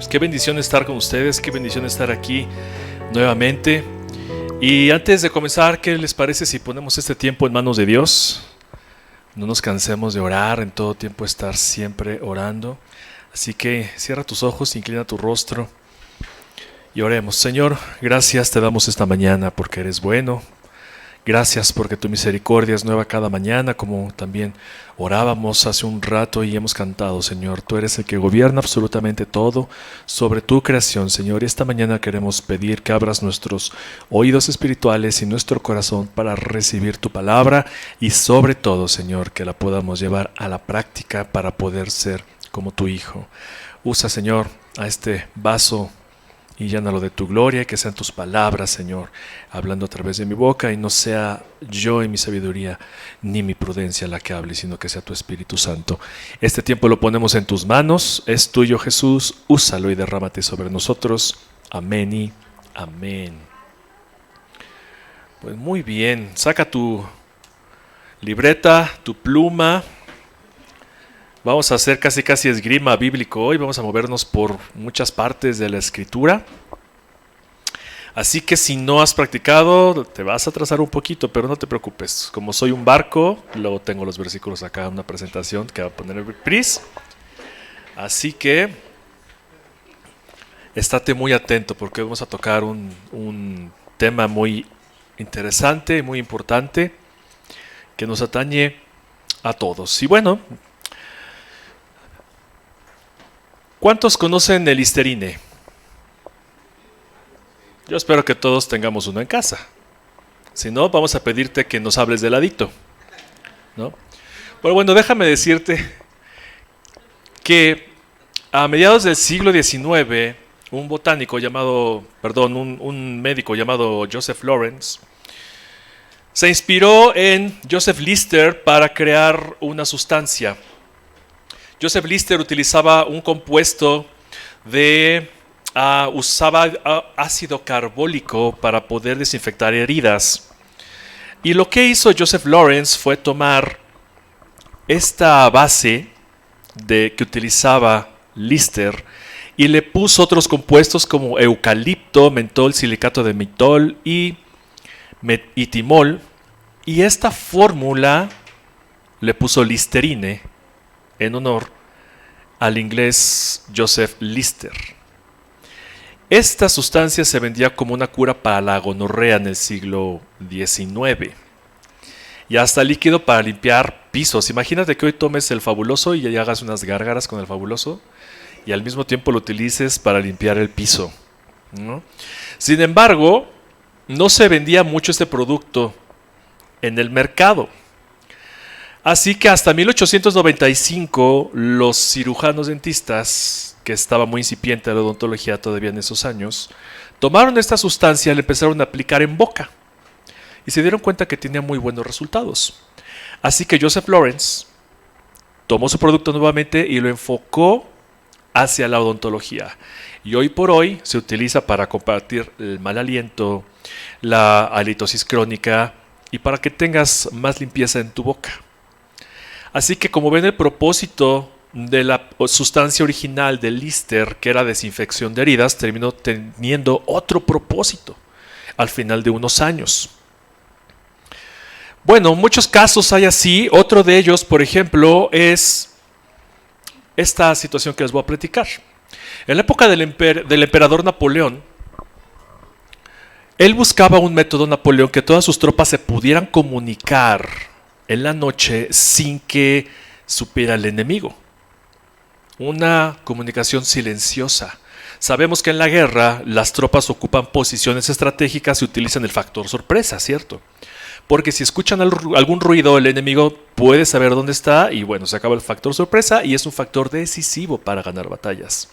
Qué bendición estar con ustedes, qué bendición estar aquí nuevamente. Y antes de comenzar, ¿qué les parece si ponemos este tiempo en manos de Dios? No nos cansemos de orar, en todo tiempo estar siempre orando. Así que cierra tus ojos, inclina tu rostro y oremos. Señor, gracias te damos esta mañana porque eres bueno. Gracias porque tu misericordia es nueva cada mañana, como también orábamos hace un rato y hemos cantado, Señor. Tú eres el que gobierna absolutamente todo sobre tu creación, Señor. Y esta mañana queremos pedir que abras nuestros oídos espirituales y nuestro corazón para recibir tu palabra y sobre todo, Señor, que la podamos llevar a la práctica para poder ser como tu Hijo. Usa, Señor, a este vaso y llénalo de tu gloria, y que sean tus palabras, Señor, hablando a través de mi boca, y no sea yo y mi sabiduría ni mi prudencia la que hable, sino que sea tu Espíritu Santo. Este tiempo lo ponemos en tus manos, es tuyo, Jesús, úsalo y derrámate sobre nosotros. Amén y amén. Pues muy bien, saca tu libreta, tu pluma. Vamos a hacer casi esgrima bíblico hoy, vamos a movernos por muchas partes de la escritura. Así que si no has practicado, te vas a atrasar un poquito, pero no te preocupes. Como soy un barco, luego tengo los versículos acá, una presentación que va a poner el Pris. Así que estate muy atento porque vamos a tocar un tema muy interesante, muy importante, que nos atañe a todos. Y bueno, ¿cuántos conocen el Listerine? Yo espero que todos tengamos uno en casa. Si no, vamos a pedirte que nos hables del adicto, ¿no? Pero bueno, déjame decirte que a mediados del siglo XIX, un médico llamado Joseph Lawrence, se inspiró en Joseph Lister para crear una sustancia. Joseph Lister utilizaba un compuesto usaba ácido carbólico para poder desinfectar heridas. Y lo que hizo Joseph Lawrence fue tomar esta base que utilizaba Lister y le puso otros compuestos como eucalipto, mentol, silicato de mitol y timol. Y esta fórmula le puso Listerine en honor al inglés Joseph Lister. Esta sustancia se vendía como una cura para la gonorrea en el siglo XIX y hasta líquido para limpiar pisos. Imagínate que hoy tomes el Fabuloso y hagas unas gárgaras con el Fabuloso y al mismo tiempo lo utilices para limpiar el piso, ¿no? Sin embargo, no se vendía mucho este producto en el mercado. Así que hasta 1895 los cirujanos dentistas, que estaba muy incipiente la odontología todavía en esos años, tomaron esta sustancia y la empezaron a aplicar en boca y se dieron cuenta que tenía muy buenos resultados. Así que Joseph Lawrence tomó su producto nuevamente y lo enfocó hacia la odontología. Y hoy por hoy se utiliza para combatir el mal aliento, la halitosis crónica y para que tengas más limpieza en tu boca. Así que como ven, el propósito de la sustancia original de Lister, que era desinfección de heridas, terminó teniendo otro propósito al final de unos años. Bueno, muchos casos hay así. Otro de ellos, por ejemplo, es esta situación que les voy a platicar. En la época del emperador Napoleón, él buscaba un método, Napoleón, que todas sus tropas se pudieran comunicar en la noche sin que supiera el enemigo. Una comunicación silenciosa. Sabemos que en la guerra las tropas ocupan posiciones estratégicas y utilizan el factor sorpresa, ¿cierto? Porque si escuchan algún ruido, el enemigo puede saber dónde está y bueno, se acaba el factor sorpresa y es un factor decisivo para ganar batallas.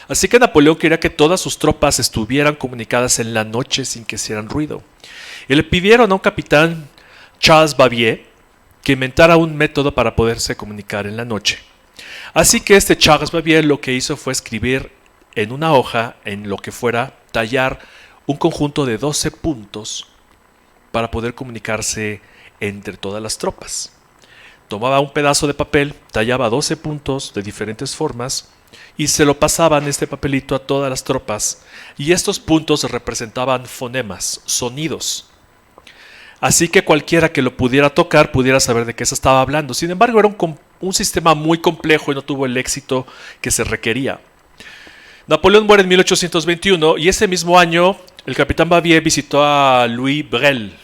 Así que Napoleón quería que todas sus tropas estuvieran comunicadas en la noche sin que hicieran ruido. Y le pidieron a un capitán, Charles Bavier, que inventara un método para poderse comunicar en la noche. Así que este Charles Bavier lo que hizo fue escribir en una hoja, en lo que fuera, tallar un conjunto de 12 puntos para poder comunicarse entre todas las tropas. Tomaba un pedazo de papel, tallaba 12 puntos de diferentes formas y se lo pasaban este papelito a todas las tropas. Y estos puntos representaban fonemas, sonidos. Así que cualquiera que lo pudiera tocar pudiera saber de qué se estaba hablando. Sin embargo, era un sistema muy complejo y no tuvo el éxito que se requería. Napoleón muere en 1821 y ese mismo año el capitán Bavier visitó a Louis Brel.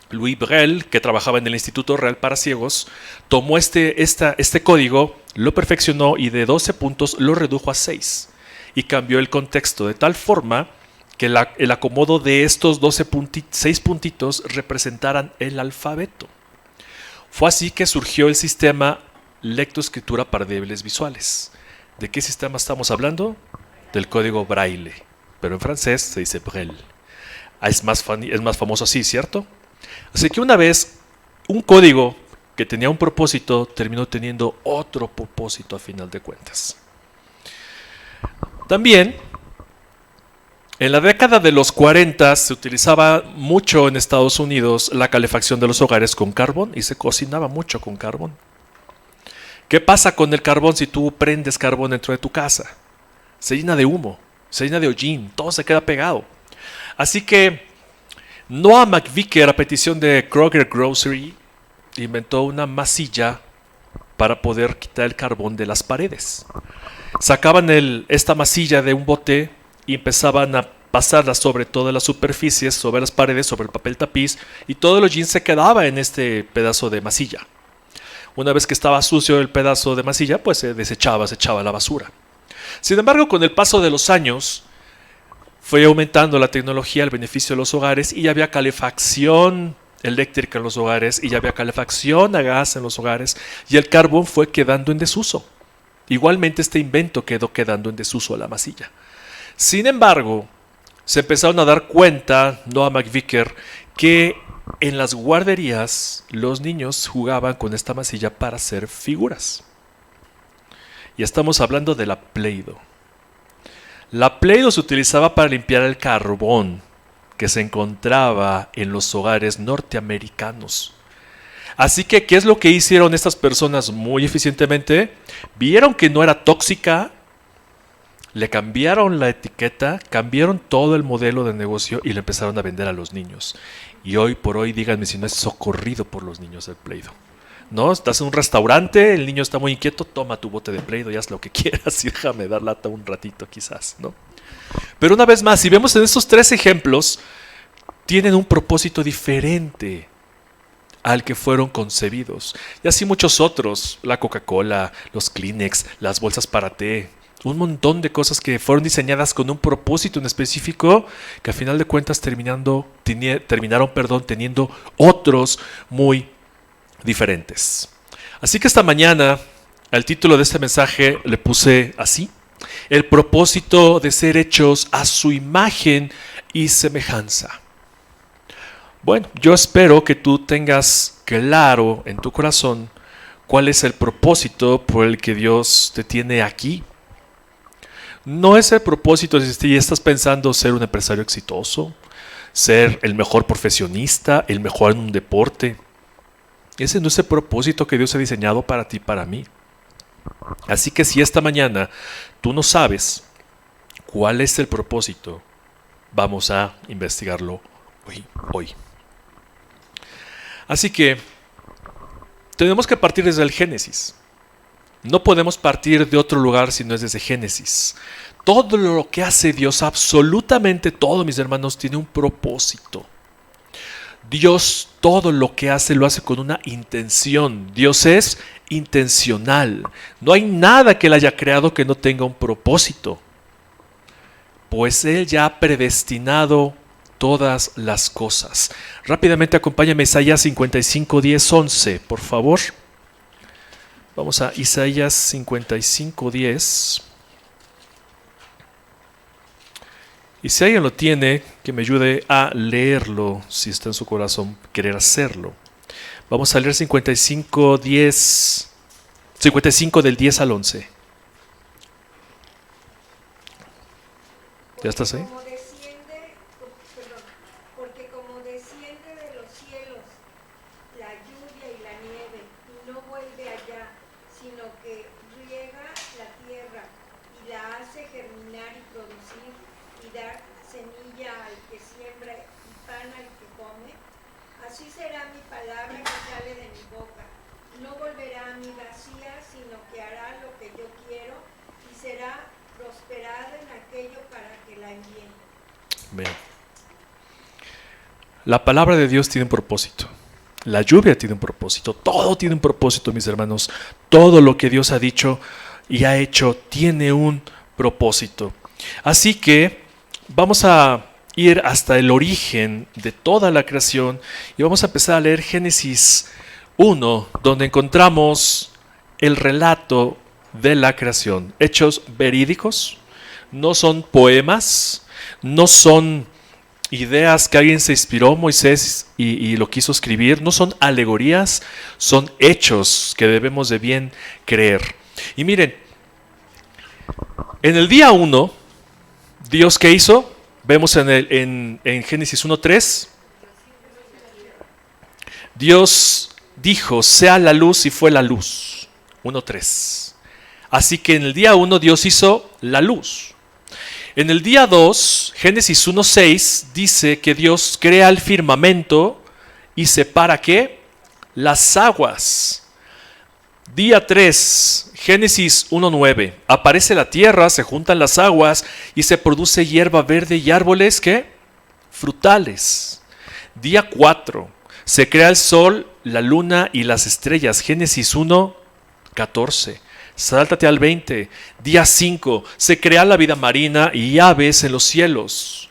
Louis Brel, que trabajaba en el Instituto Real para Ciegos, tomó este código, lo perfeccionó y de 12 puntos lo redujo a 6 y cambió el contexto de tal forma que el acomodo de estos 6 puntitos representaran el alfabeto. Fue así que surgió el sistema lectoescritura para débiles visuales. ¿De qué sistema estamos hablando? Del código Braille, pero en francés se dice Braille. Es más famoso así, ¿cierto? Así que una vez un código que tenía un propósito terminó teniendo otro propósito a final de cuentas. También, en la década de los 40 se utilizaba mucho en Estados Unidos la calefacción de los hogares con carbón y se cocinaba mucho con carbón. ¿Qué pasa con el carbón si tú prendes carbón dentro de tu casa? Se llena de humo, se llena de hollín, todo se queda pegado. Así que Noah McVicker, a petición de Kroger Grocery, inventó una masilla para poder quitar el carbón de las paredes. Sacaban esta masilla de un bote y empezaban a pasarla sobre todas las superficies, sobre las paredes, sobre el papel tapiz, y todo el hollín se quedaba en este pedazo de masilla. Una vez que estaba sucio el pedazo de masilla, pues se echaba a la basura. Sin embargo, con el paso de los años, fue aumentando la tecnología al beneficio de los hogares y ya había calefacción eléctrica en los hogares y ya había calefacción a gas en los hogares y el carbón fue quedando en desuso. Igualmente este invento quedó quedando en desuso la masilla. Sin embargo, se empezaron a dar cuenta, Noah McVicker, que en las guarderías los niños jugaban con esta masilla para hacer figuras. Y estamos hablando de la Play-Doh. La Play-Doh se utilizaba para limpiar el carbón que se encontraba en los hogares norteamericanos. Así que, ¿qué es lo que hicieron estas personas muy eficientemente? Vieron que no era tóxica, le cambiaron la etiqueta, cambiaron todo el modelo de negocio y le empezaron a vender a los niños. Y hoy por hoy, díganme si no es socorrido por los niños del Play-Doh. ¿No? Estás en un restaurante, el niño está muy inquieto, toma tu bote de Play-Doh y haz lo que quieras y déjame dar lata un ratito quizás, ¿no? Pero una vez más, si vemos en estos 3 ejemplos, tienen un propósito diferente al que fueron concebidos. Y así muchos otros, la Coca-Cola, los Kleenex, las bolsas para té, un montón de cosas que fueron diseñadas con un propósito en específico que a final de cuentas terminaron teniendo otros muy diferentes. Así que esta mañana, al título de este mensaje le puse así: el propósito de ser hechos a su imagen y semejanza. Bueno, yo espero que tú tengas claro en tu corazón cuál es el propósito por el que Dios te tiene aquí. No es el propósito si estás pensando ser un empresario exitoso, ser el mejor profesionista, el mejor en un deporte. Ese no es el propósito que Dios ha diseñado para ti y para mí. Así que si esta mañana tú no sabes cuál es el propósito, vamos a investigarlo hoy. Así que tenemos que partir desde el Génesis. No podemos partir de otro lugar si no es desde Génesis. Todo lo que hace Dios, absolutamente todo, mis hermanos, tiene un propósito. Dios todo lo que hace lo hace con una intención. Dios es intencional. No hay nada que Él haya creado que no tenga un propósito. Pues Él ya ha predestinado todas las cosas. Rápidamente acompáñame a Isaías 55, 10, 11, por favor. Vamos a Isaías 55, 10. Y si alguien lo tiene, que me ayude a leerlo, si está en su corazón querer hacerlo. Vamos a leer 55 del 10 al 11. ¿Ya estás ahí? Porque como desciende de los cielos la lluvia y la nieve, y no vuelve allá, sino que riega la tierra producir y dar semilla al que siembra y pan al que come, así será mi palabra que sale de mi boca. No volverá a mí vacía, sino que hará lo que yo quiero y será prosperada en aquello para que la envíe. Bien. La palabra de Dios tiene un propósito. La lluvia tiene un propósito. Todo tiene un propósito, mis hermanos. Todo lo que Dios ha dicho y ha hecho tiene un propósito. Así que vamos a ir hasta el origen de toda la creación y vamos a empezar a leer Génesis 1, donde encontramos el relato de la creación. Hechos verídicos, no son poemas, no son ideas que alguien se inspiró, Moisés, y lo quiso escribir, no son alegorías, son hechos que debemos de bien creer. Y miren, en el día 1, Dios, ¿qué hizo? Vemos en Génesis 1:3, Dios dijo, sea la luz, y fue la luz. 1:3. Así que en el día 1 Dios hizo la luz. En el día 2, Génesis 1:6, dice que Dios crea el firmamento y separa ¿qué? Las aguas. Día 3, Génesis 1:9, aparece la tierra, se juntan las aguas y se produce hierba verde y árboles ¿qué? Frutales. Día 4, se crea el sol, la luna y las estrellas. Génesis 1:14. Sáltate al 20. Día 5. Se crea la vida marina y aves en los cielos.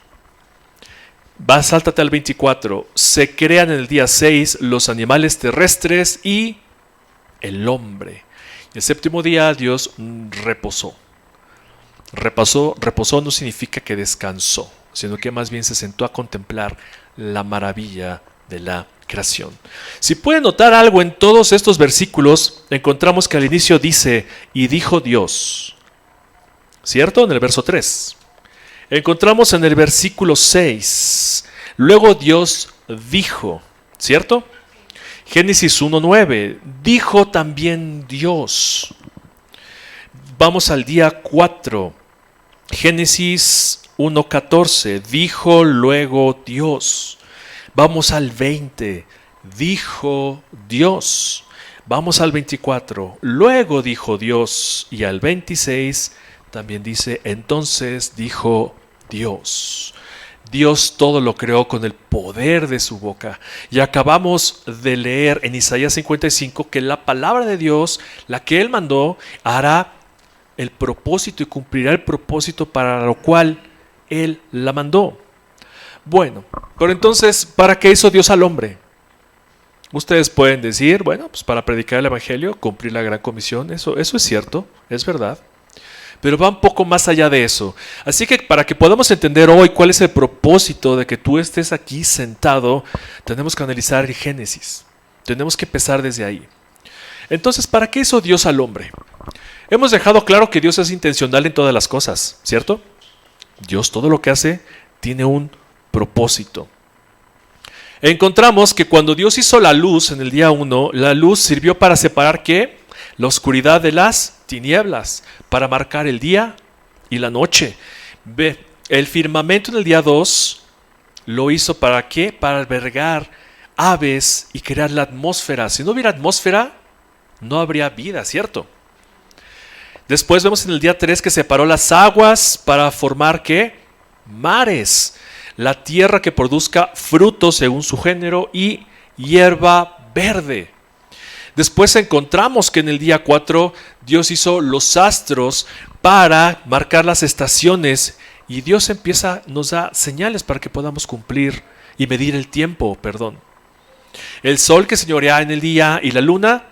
Sáltate al 24. Se crean en el día 6 los animales terrestres y el hombre. El séptimo día Dios reposó. Reposó no significa que descansó, sino que más bien se sentó a contemplar la maravilla de la creación. Si pueden notar algo en todos estos versículos, encontramos que al inicio dice, y dijo Dios, ¿cierto? En el verso 3. Encontramos en el versículo 6, luego Dios dijo, ¿cierto? Génesis 1:9, dijo también Dios. Vamos al día 4, Génesis 1:14, dijo luego Dios. Vamos al 20, dijo Dios. Vamos al 24, luego dijo Dios. Y al 26 también dice, entonces dijo Dios. Dios todo lo creó con el poder de su boca. Y acabamos de leer en Isaías 55 que la palabra de Dios, la que Él mandó, hará el propósito y cumplirá el propósito para lo cual Él la mandó. Bueno, pero entonces, ¿para qué hizo Dios al hombre? Ustedes pueden decir, bueno, pues para predicar el evangelio, cumplir la gran comisión, eso es cierto, es verdad. Pero va un poco más allá de eso. Así que para que podamos entender hoy cuál es el propósito de que tú estés aquí sentado, tenemos que analizar el Génesis. Tenemos que empezar desde ahí. Entonces, ¿para qué hizo Dios al hombre? Hemos dejado claro que Dios es intencional en todas las cosas, ¿cierto? Dios todo lo que hace tiene un propósito. Encontramos que cuando Dios hizo la luz en el día 1, la luz sirvió para separar ¿qué? La oscuridad de las tinieblas, para marcar el día y la noche. Ve, el firmamento en el día 2 lo hizo ¿para qué? Para albergar aves y crear la atmósfera. Si no hubiera atmósfera, no habría vida, ¿cierto? Después vemos en el día 3 que separó las aguas para formar ¿qué? Mares. La tierra que produzca frutos según su género y hierba verde. Después encontramos que en el día 4 Dios hizo los astros para marcar las estaciones y Dios nos da señales para que podamos cumplir y medir el tiempo, El sol que señorea en el día y la luna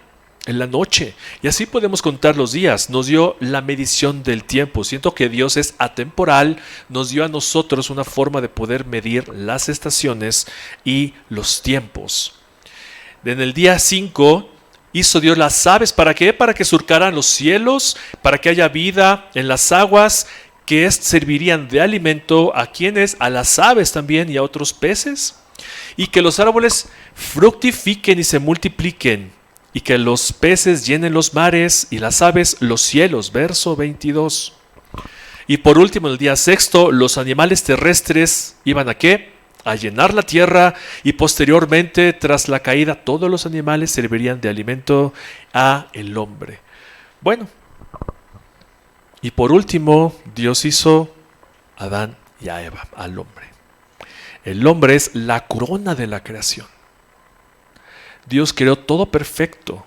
en la noche. Y así podemos contar los días. Nos dio la medición del tiempo. Siento que Dios es atemporal. Nos dio a nosotros una forma de poder medir las estaciones y los tiempos. En el día 5 hizo Dios las aves. ¿Para qué? Para que surcaran los cielos, para que haya vida en las aguas, que servirían de alimento a quienes, a las aves también y a otros peces. Y que los árboles fructifiquen y se multipliquen. Y que los peces llenen los mares y las aves los cielos. Verso 22. Y por último, el día sexto, los animales terrestres iban ¿a qué? A llenar la tierra, y posteriormente, tras la caída, todos los animales servirían de alimento a el hombre. Bueno, y por último, Dios hizo a Adán y a Eva, al hombre. El hombre es la corona de la creación. Dios creó todo perfecto,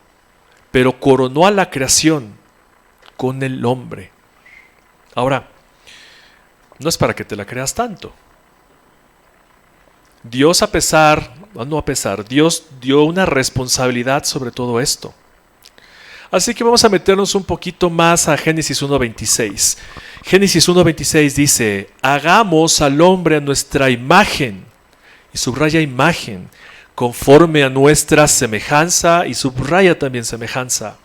pero coronó a la creación con el hombre. Ahora, no es para que te la creas tanto. Dios Dios dio una responsabilidad sobre todo esto. Así que vamos a meternos un poquito más a Génesis 1.26. Génesis 1.26 dice, hagamos al hombre a nuestra imagen, y subraya imagen, conforme a nuestra semejanza, y subraya también semejanza.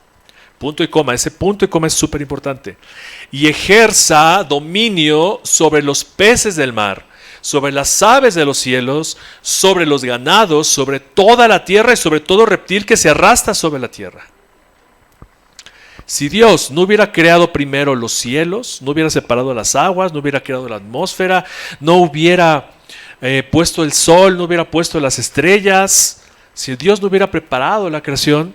Punto y coma, ese punto y coma es súper importante. Y ejerza dominio sobre los peces del mar, sobre las aves de los cielos, sobre los ganados, sobre toda la tierra y sobre todo reptil que se arrastra sobre la tierra. Si Dios no hubiera creado primero los cielos, no hubiera separado las aguas, no hubiera creado la atmósfera, no hubiera puesto el sol, no hubiera puesto las estrellas, si Dios no hubiera preparado la creación,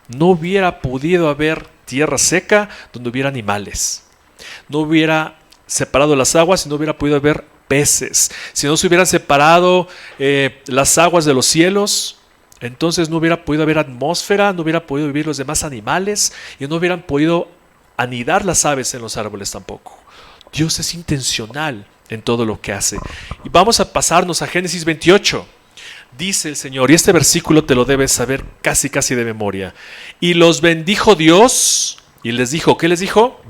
no hubiera podido haber tierra seca donde hubiera animales. No hubiera separado las aguas y no hubiera podido haber peces. Si no se hubieran separado las aguas de los cielos, entonces no hubiera podido haber atmósfera, no hubiera podido vivir los demás animales y no hubieran podido anidar las aves en los árboles tampoco. Dios es intencional en todo lo que hace. Y vamos a pasarnos a Génesis 28. Dice el Señor, y este versículo te lo debes saber casi de memoria. Y los bendijo Dios y les dijo, ¿qué les dijo?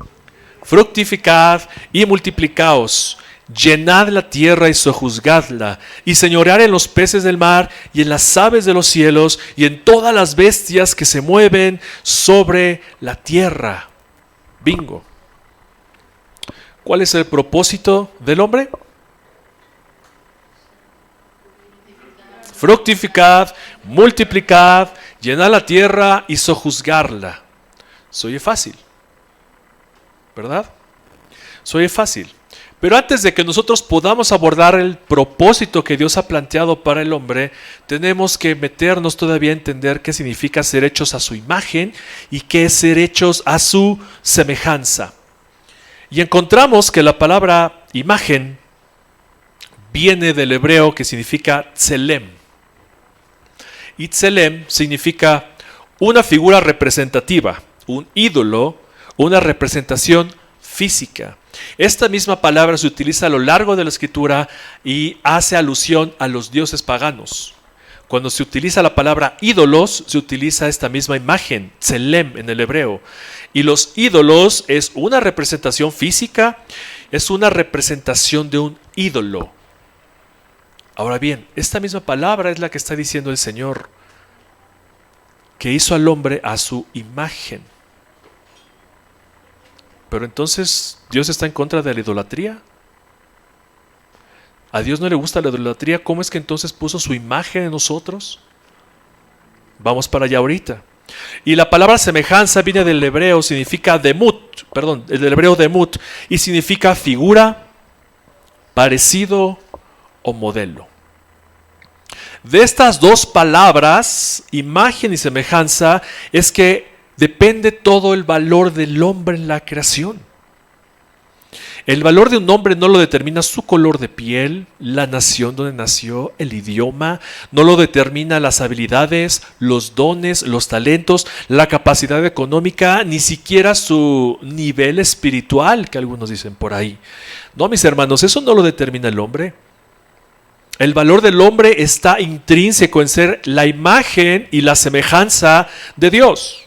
Fructificad y multiplicaos, llenad la tierra y sojuzgadla, y señorear en los peces del mar y en las aves de los cielos y en todas las bestias que se mueven sobre la tierra. Bingo. ¿Cuál es el propósito del hombre? Fructificad, multiplicad, llenad la tierra y sojuzgarla. Se oye fácil, ¿verdad? Se oye fácil. Pero antes de que nosotros podamos abordar el propósito que Dios ha planteado para el hombre, tenemos que meternos todavía a entender qué significa ser hechos a su imagen y qué es ser hechos a su semejanza. Y encontramos que la palabra imagen viene del hebreo que significa tselem. Y tselem significa una figura representativa, un ídolo, una representación física. Esta misma palabra se utiliza a lo largo de la escritura y hace alusión a los dioses paganos. Cuando se utiliza la palabra ídolos, se utiliza esta misma imagen, tselem en el hebreo. Y los ídolos es una representación física, es una representación de un ídolo. Ahora bien, esta misma palabra es la que está diciendo el Señor, que hizo al hombre a su imagen. Pero entonces, ¿Dios está en contra de la idolatría? ¿A Dios no le gusta la idolatría? ¿Cómo es que entonces puso su imagen en nosotros? Vamos para allá ahorita. Y la palabra semejanza viene del hebreo, significa demut, del hebreo demut, y significa figura, parecido o modelo. De estas dos palabras, imagen y semejanza, es que depende todo el valor del hombre en la creación. El valor de un hombre no lo determina su color de piel, la nación donde nació, el idioma, no lo determina las habilidades, los dones, los talentos, la capacidad económica, ni siquiera su nivel espiritual, que algunos dicen por ahí. No, mis hermanos, eso no lo determina el hombre. El valor del hombre está intrínseco en ser la imagen y la semejanza de Dios.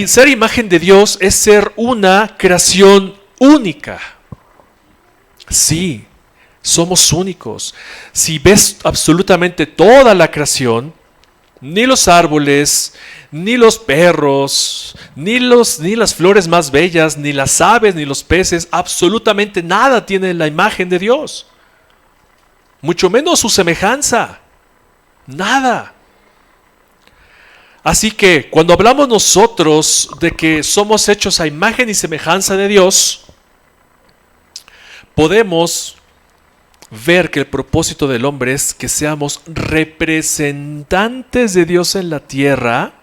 Ser imagen de Dios es ser una creación única. Sí, somos únicos. Si ves absolutamente toda la creación, ni los árboles, ni los perros, ni las flores más bellas, ni las aves, ni los peces, absolutamente nada tiene la imagen de Dios. Mucho menos su semejanza. Nada. Así que cuando hablamos nosotros de que somos hechos a imagen y semejanza de Dios, podemos ver que el propósito del hombre es que seamos representantes de Dios en la tierra.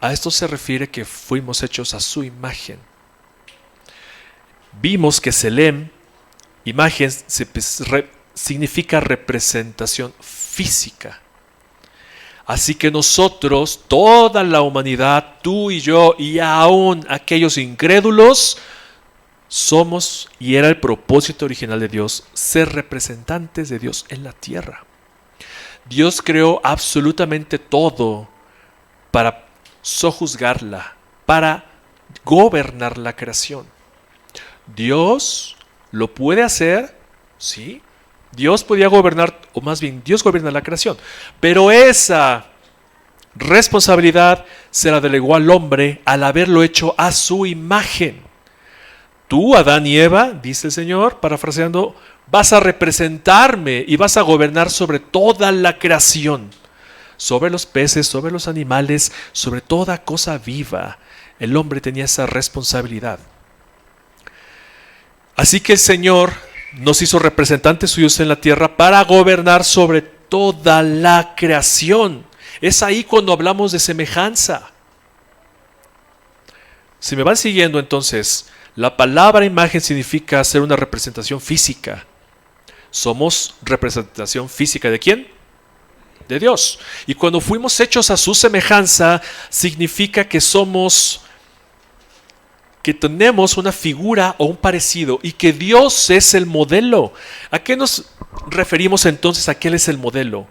A esto se refiere que fuimos hechos a su imagen. Vimos que Selem, imagen, significa representación física. Así que nosotros, toda la humanidad, tú y yo, y aún aquellos incrédulos, somos, y era el propósito original de Dios, ser representantes de Dios en la tierra. Dios creó absolutamente todo para sojuzgarla, para gobernar la creación. Dios lo puede hacer, sí. Dios podía gobernar, o más bien Dios gobierna la creación, pero esa responsabilidad se la delegó al hombre al haberlo hecho a su imagen. Tú, Adán y Eva, dice el Señor, parafraseando, vas a representarme y vas a gobernar sobre toda la creación, sobre los peces, sobre los animales, sobre toda cosa viva. El hombre tenía esa responsabilidad. Así que el Señor nos hizo representantes suyos en la tierra para gobernar sobre toda la creación. Es ahí cuando hablamos de semejanza. Si me van siguiendo entonces, la palabra imagen significa ser una representación física. Somos representación física ¿de quién? De Dios. Y cuando fuimos hechos a su semejanza, significa que tenemos una figura o un parecido y que Dios es el modelo. ¿A qué nos referimos entonces a que Él es el modelo?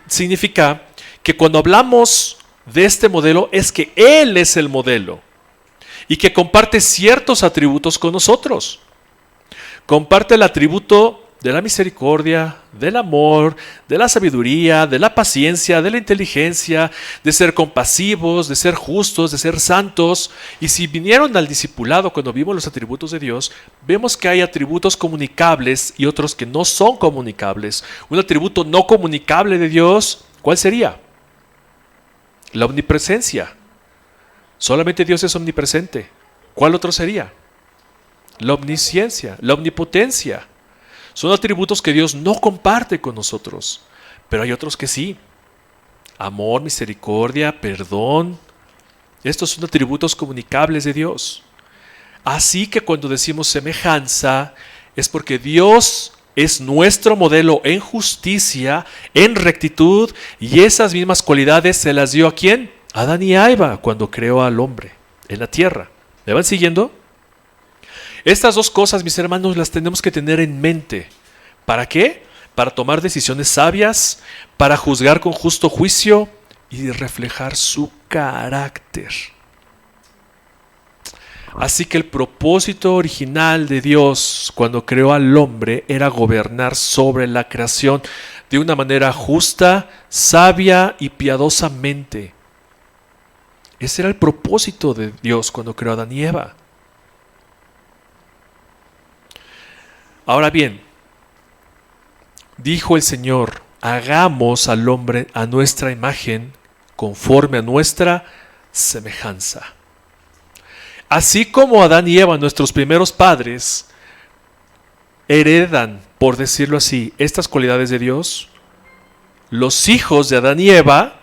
Significa que cuando hablamos de este modelo es que Él es el modelo y que comparte ciertos atributos con nosotros. Comparte el atributo de la misericordia, del amor, de la sabiduría, de la paciencia, de la inteligencia, de ser compasivos, de ser justos, de ser santos. Y si vinieron al discipulado cuando vimos los atributos de Dios, vemos que hay atributos comunicables y otros que no son comunicables. Un atributo no comunicable de Dios, ¿cuál sería? La omnipresencia. Solamente Dios es omnipresente. ¿Cuál otro sería? La omnisciencia, la omnipotencia. Son atributos que Dios no comparte con nosotros, pero hay otros que sí. Amor, misericordia, perdón. Estos son atributos comunicables de Dios. Así que cuando decimos semejanza, es porque Dios es nuestro modelo en justicia, en rectitud, y esas mismas cualidades se las dio ¿a quién? A Adán y a Eva cuando creó al hombre en la tierra. ¿Me van siguiendo? Estas dos cosas, mis hermanos, las tenemos que tener en mente. ¿Para qué? Para tomar decisiones sabias, para juzgar con justo juicio y reflejar su carácter. Así que el propósito original de Dios cuando creó al hombre era gobernar sobre la creación de una manera justa, sabia y piadosamente. Ese era el propósito de Dios cuando creó a Adán y Eva. Ahora bien, dijo el Señor, hagamos al hombre a nuestra imagen, conforme a nuestra semejanza. Así como Adán y Eva, nuestros primeros padres, heredan, por decirlo así, estas cualidades de Dios, los hijos de Adán y Eva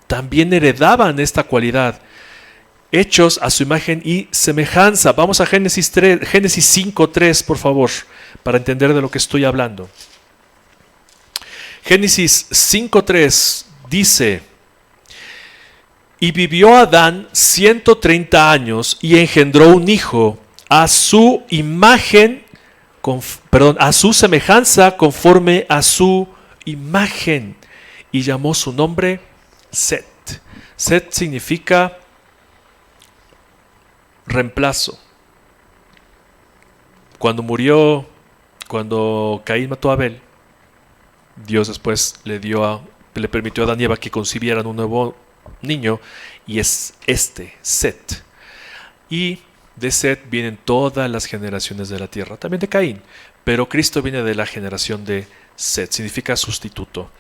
también heredaban esta cualidad, hechos a su imagen y semejanza. Vamos a Génesis 5:3, por favor, para entender de lo que estoy hablando. Génesis 5:3 dice: y vivió Adán 130 años y engendró un hijo a su imagen, a su semejanza, conforme a su imagen, y llamó su nombre Set. Set significa reemplazo. Cuando Caín mató a Abel, Dios después le permitió a Adán y Eva que concibieran un nuevo niño, y es Set. Y de Set vienen todas las generaciones de la tierra, también de Caín, pero Cristo viene de la generación de Set, significa sustituto.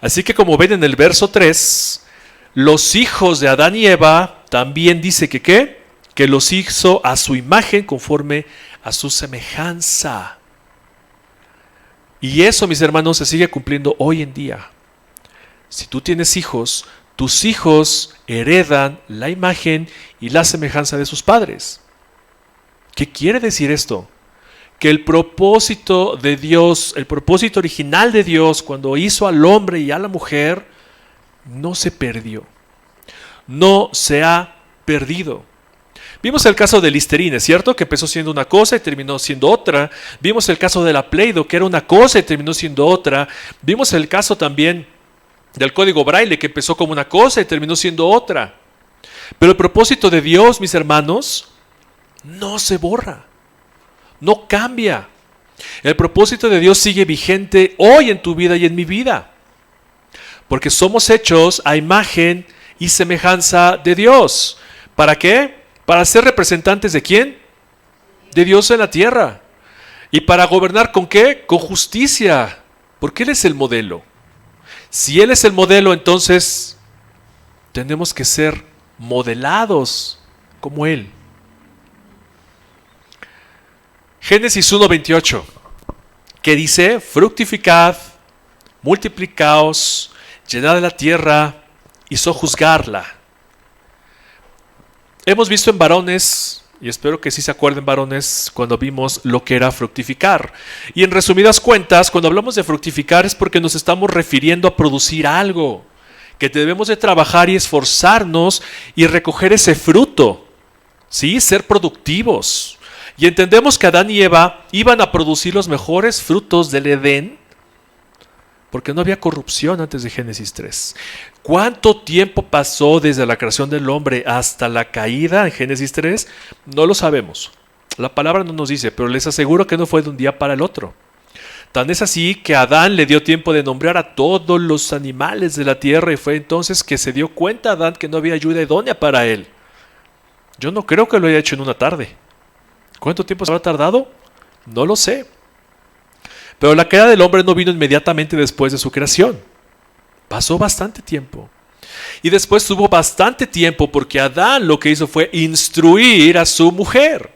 Así que como ven en el verso 3, los hijos de Adán y Eva también dice que ¿qué? Que los hizo a su imagen conforme a su semejanza. Y eso, mis hermanos, se sigue cumpliendo hoy en día. Si tú tienes hijos, tus hijos heredan la imagen y la semejanza de sus padres. ¿Qué quiere decir esto? Que el propósito de Dios, el propósito original de Dios cuando hizo al hombre y a la mujer, no se perdió. No se ha perdido. Vimos el caso del Listerine, ¿cierto? Que empezó siendo una cosa y terminó siendo otra. Vimos el caso de la Play-Doh, que era una cosa y terminó siendo otra. Vimos el caso también del código Braille, que empezó como una cosa y terminó siendo otra. Pero el propósito de Dios, mis hermanos, no se borra, no cambia. El propósito de Dios sigue vigente hoy en tu vida y en mi vida. Porque somos hechos a imagen y semejanza de Dios. ¿Para qué? Para ser representantes ¿de quién? De Dios en la tierra. ¿Y para gobernar con qué? Con justicia. Porque Él es el modelo. Si Él es el modelo, entonces tenemos que ser modelados como Él. Génesis 1:28, que dice: fructificad, multiplicaos, llenad la tierra y sojuzgarla. Hemos visto en varones, y espero que sí se acuerden varones, cuando vimos lo que era fructificar. Y en resumidas cuentas, cuando hablamos de fructificar es porque nos estamos refiriendo a producir algo, que debemos de trabajar y esforzarnos y recoger ese fruto, ¿sí? Ser productivos. Y entendemos que Adán y Eva iban a producir los mejores frutos del Edén, porque no había corrupción antes de Génesis 3. ¿Cuánto tiempo pasó desde la creación del hombre hasta la caída en Génesis 3? No lo sabemos. La palabra no nos dice, pero les aseguro que no fue de un día para el otro. Tan es así que a Adán le dio tiempo de nombrar a todos los animales de la tierra, y fue entonces que se dio cuenta Adán que no había ayuda idónea para él. Yo no creo que lo haya hecho en una tarde. ¿Cuánto tiempo se habrá tardado? No lo sé. Pero la caída del hombre no vino inmediatamente después de su creación. Pasó bastante tiempo. Y después tuvo bastante tiempo porque Adán lo que hizo fue instruir a su mujer.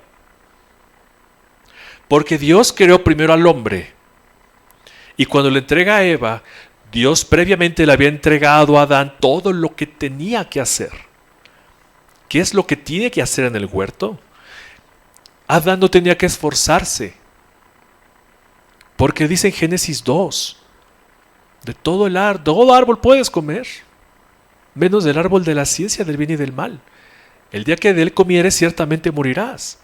Porque Dios creó primero al hombre. Y cuando le entrega a Eva, Dios previamente le había entregado a Adán todo lo que tenía que hacer. ¿Qué es lo que tiene que hacer en el huerto? Adán no tenía que esforzarse. Porque dice en Génesis 2, de todo árbol puedes comer, menos del árbol de la ciencia del bien y del mal. El día que de él comieres ciertamente morirás.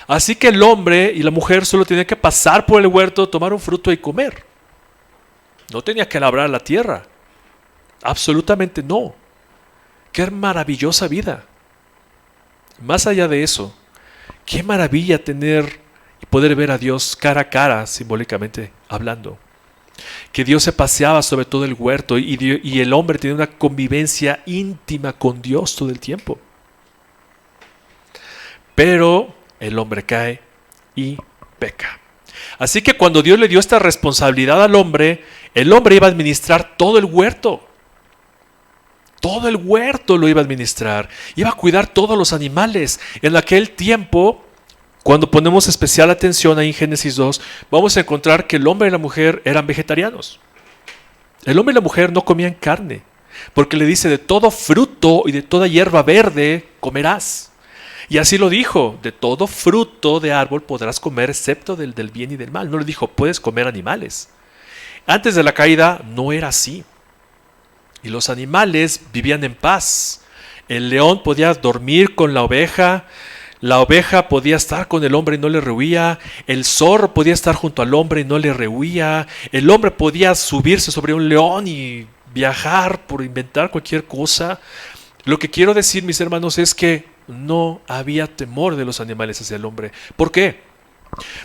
Así que el hombre y la mujer solo tenían que pasar por el huerto, tomar un fruto y comer. No tenía que labrar la tierra. Absolutamente no. Qué maravillosa vida. Más allá de eso, qué maravilla tener y poder ver a Dios cara a cara, simbólicamente hablando. Que Dios se paseaba sobre todo el huerto y el hombre tenía una convivencia íntima con Dios todo el tiempo. Pero el hombre cae y peca. Así que cuando Dios le dio esta responsabilidad al hombre, el hombre iba a administrar todo el huerto. Todo el huerto lo iba a administrar. Iba a cuidar todos los animales. En aquel tiempo, cuando ponemos especial atención ahí en Génesis 2, vamos a encontrar que el hombre y la mujer eran vegetarianos. El hombre y la mujer no comían carne, porque le dice: de todo fruto y de toda hierba verde comerás. Y así lo dijo: de todo fruto de árbol podrás comer, excepto del bien y del mal. No le dijo: puedes comer animales. Antes de la caída no era así. Y los animales vivían en paz. El león podía dormir con la oveja podía estar con el hombre y no le rehuía, el zorro podía estar junto al hombre y no le rehuía, el hombre podía subirse sobre un león y viajar por inventar cualquier cosa. Lo que quiero decir, mis hermanos, es que no había temor de los animales hacia el hombre. ¿Por qué?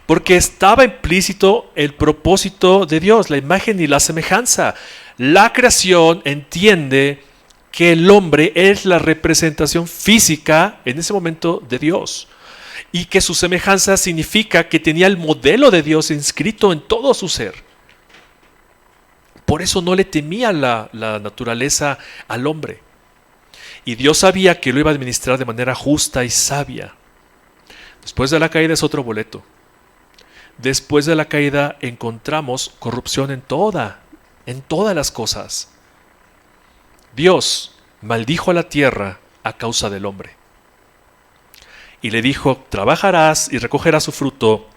Porque estaba implícito el propósito de Dios, la imagen y la semejanza. La creación entiende que el hombre es la representación física en ese momento de Dios, y que su semejanza significa que tenía el modelo de Dios inscrito en todo su ser. Por eso no le temía la naturaleza al hombre. Y Dios sabía que lo iba a administrar de manera justa y sabia. Después de la caída es otro boleto. Después de la caída encontramos corrupción en todas las cosas. Dios maldijo a la tierra a causa del hombre. Y le dijo, trabajarás y recogerás su fruto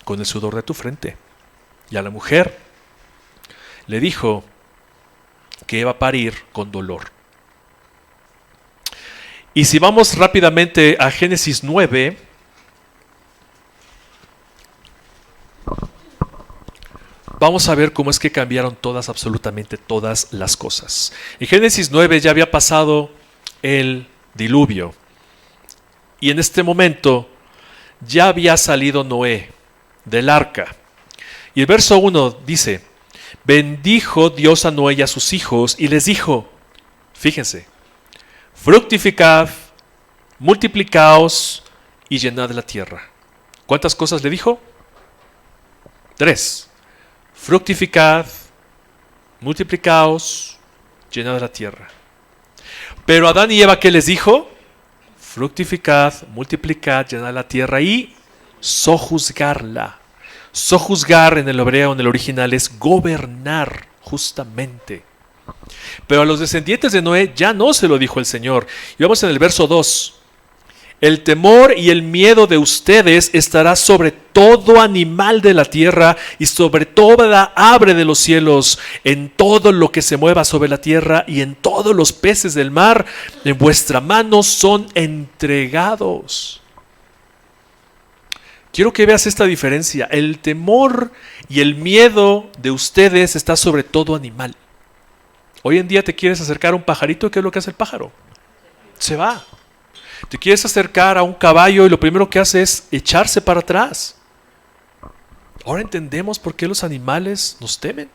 con el sudor de tu frente. Y a la mujer le dijo que iba a parir con dolor. Y si vamos rápidamente a Génesis 9, vamos a ver cómo es que cambiaron absolutamente todas las cosas. En Génesis 9 ya había pasado el diluvio. Y en este momento ya había salido Noé del arca. Y el verso 1 dice, bendijo Dios a Noé y a sus hijos y les dijo, fíjense, fructificad, multiplicaos y llenad la tierra. ¿Cuántas cosas le dijo? 3. Fructificad, multiplicaos, llenad la tierra. Pero Adán y Eva, ¿qué les dijo? Fructificad, multiplicad, llenad la tierra y sojuzgarla. Sojuzgar en el hebreo, en el original, es gobernar justamente. Pero a los descendientes de Noé ya no se lo dijo el Señor. Y vamos en el verso 2. El temor y el miedo de ustedes estará sobre todo animal de la tierra y sobre toda ave de los cielos, en todo lo que se mueva sobre la tierra y en todos los peces del mar, en vuestra mano son entregados. Quiero que veas esta diferencia. El temor y el miedo de ustedes está sobre todo animal. Hoy en día te quieres acercar a un pajarito, ¿qué es lo que hace el pájaro? Se va. Te quieres acercar a un caballo y lo primero que hace es echarse para atrás. Ahora entendemos por qué los animales nos temen.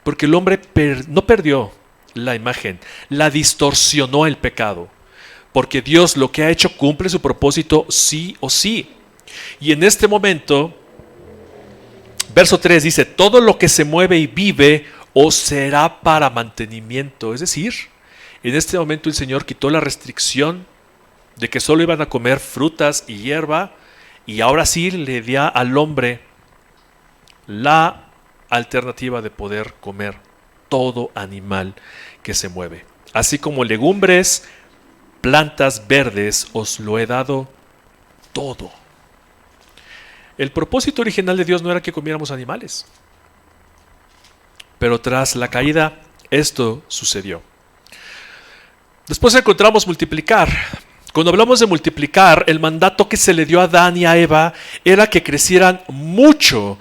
Porque el hombre no perdió la imagen, la distorsionó el pecado. Porque Dios lo que ha hecho cumple su propósito sí o sí. Y en este momento, verso 3 dice, todo lo que se mueve y vive os será para mantenimiento. Es decir, en este momento el Señor quitó la restricción de que solo iban a comer frutas y hierba y ahora sí le dio al hombre la alternativa de poder comer todo animal que se mueve. Así como legumbres, plantas verdes, os lo he dado todo. El propósito original de Dios no era que comiéramos animales. Pero tras la caída, esto sucedió. Después encontramos multiplicar. Cuando hablamos de multiplicar, el mandato que se le dio a Adán y a Eva era que crecieran mucho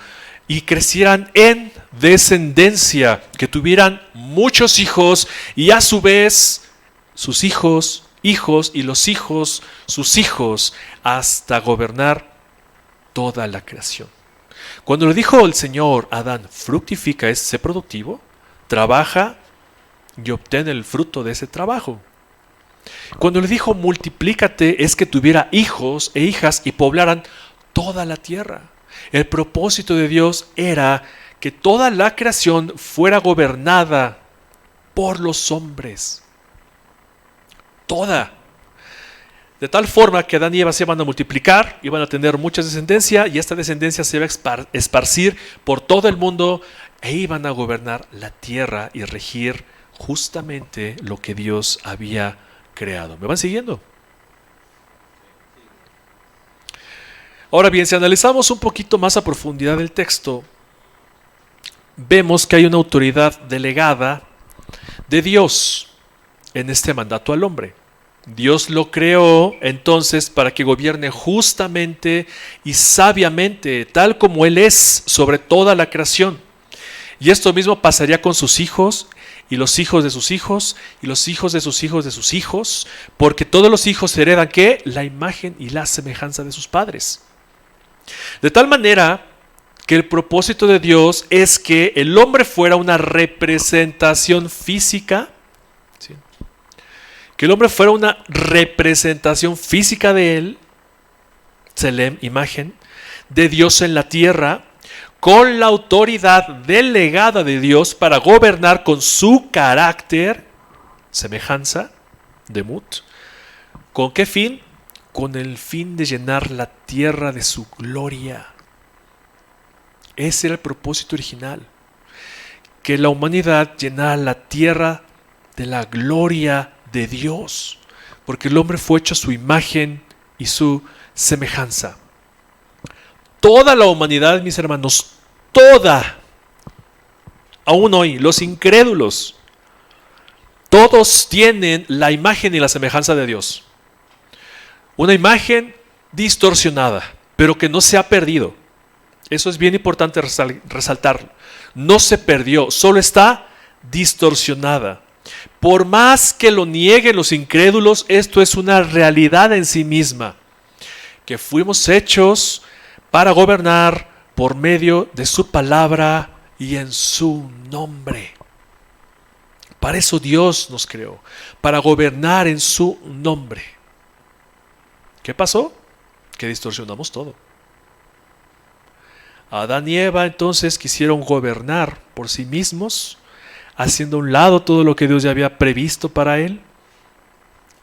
y crecieran en descendencia, que tuvieran muchos hijos y a su vez sus hijos y los hijos, sus hijos, hasta gobernar toda la creación. Cuando le dijo el Señor a Adán, fructifica, es sé productivo, trabaja y obtén el fruto de ese trabajo. Cuando le dijo multiplícate, es que tuviera hijos e hijas y poblaran toda la tierra. El propósito de Dios era que toda la creación fuera gobernada por los hombres. Toda. De tal forma que Adán y Eva se iban a multiplicar, iban a tener mucha descendencia y esta descendencia se iba a esparcir por todo el mundo e iban a gobernar la tierra y regir justamente lo que Dios había creado. ¿Me van siguiendo? Ahora bien, si analizamos un poquito más a profundidad el texto, vemos que hay una autoridad delegada de Dios en este mandato al hombre. Dios lo creó entonces para que gobierne justamente y sabiamente, tal como Él es sobre toda la creación. Y esto mismo pasaría con sus hijos y los hijos de sus hijos y los hijos de sus hijos de sus hijos, porque todos los hijos heredan ¿qué? La imagen y la semejanza de sus padres. De tal manera que el propósito de Dios es que el hombre fuera una representación física, ¿sí? Que el hombre fuera una representación física de Él, Tselem, imagen, de Dios en la tierra, con la autoridad delegada de Dios para gobernar con su carácter, semejanza, de Mut. ¿Con qué fin? Con el fin de llenar la tierra de su gloria. Ese era el propósito original. Que la humanidad llenara la tierra de la gloria de Dios. Porque el hombre fue hecho a su imagen y su semejanza. Toda la humanidad, mis hermanos, toda, aún hoy, los incrédulos, todos tienen la imagen y la semejanza de Dios. Una imagen distorsionada, pero que no se ha perdido. Eso es bien importante resaltarlo. No se perdió, solo está distorsionada. Por más que lo nieguen los incrédulos, esto es una realidad en sí misma. Que fuimos hechos para gobernar por medio de su palabra y en su nombre. Para eso Dios nos creó, para gobernar en su nombre. ¿Qué pasó? Que distorsionamos todo. Adán y Eva entonces quisieron gobernar por sí mismos, haciendo a un lado todo lo que Dios ya había previsto para él,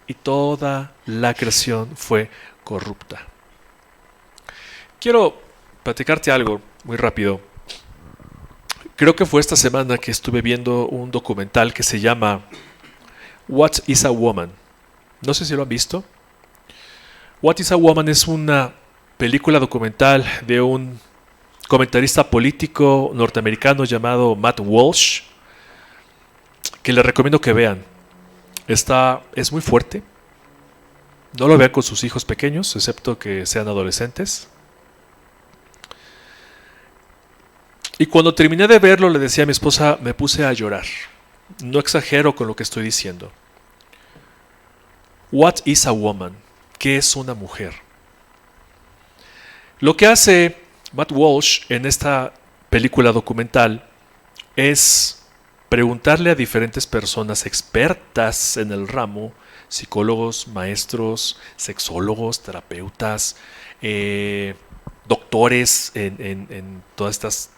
y toda la creación fue corrupta. Quiero platicarte algo muy rápido. Creo que fue esta semana que estuve viendo un documental que se llama What is a Woman? No sé si lo han visto. What is a Woman es una película documental de un comentarista político norteamericano llamado Matt Walsh, que les recomiendo que vean. Es muy fuerte. No lo vean con sus hijos pequeños, excepto que sean adolescentes. Y cuando terminé de verlo, le decía a mi esposa, me puse a llorar. No exagero con lo que estoy diciendo. What is a woman? ¿Qué es una mujer? Lo que hace Matt Walsh en esta película documental es preguntarle a diferentes personas expertas en el ramo, psicólogos, maestros, sexólogos, terapeutas, doctores en todas estas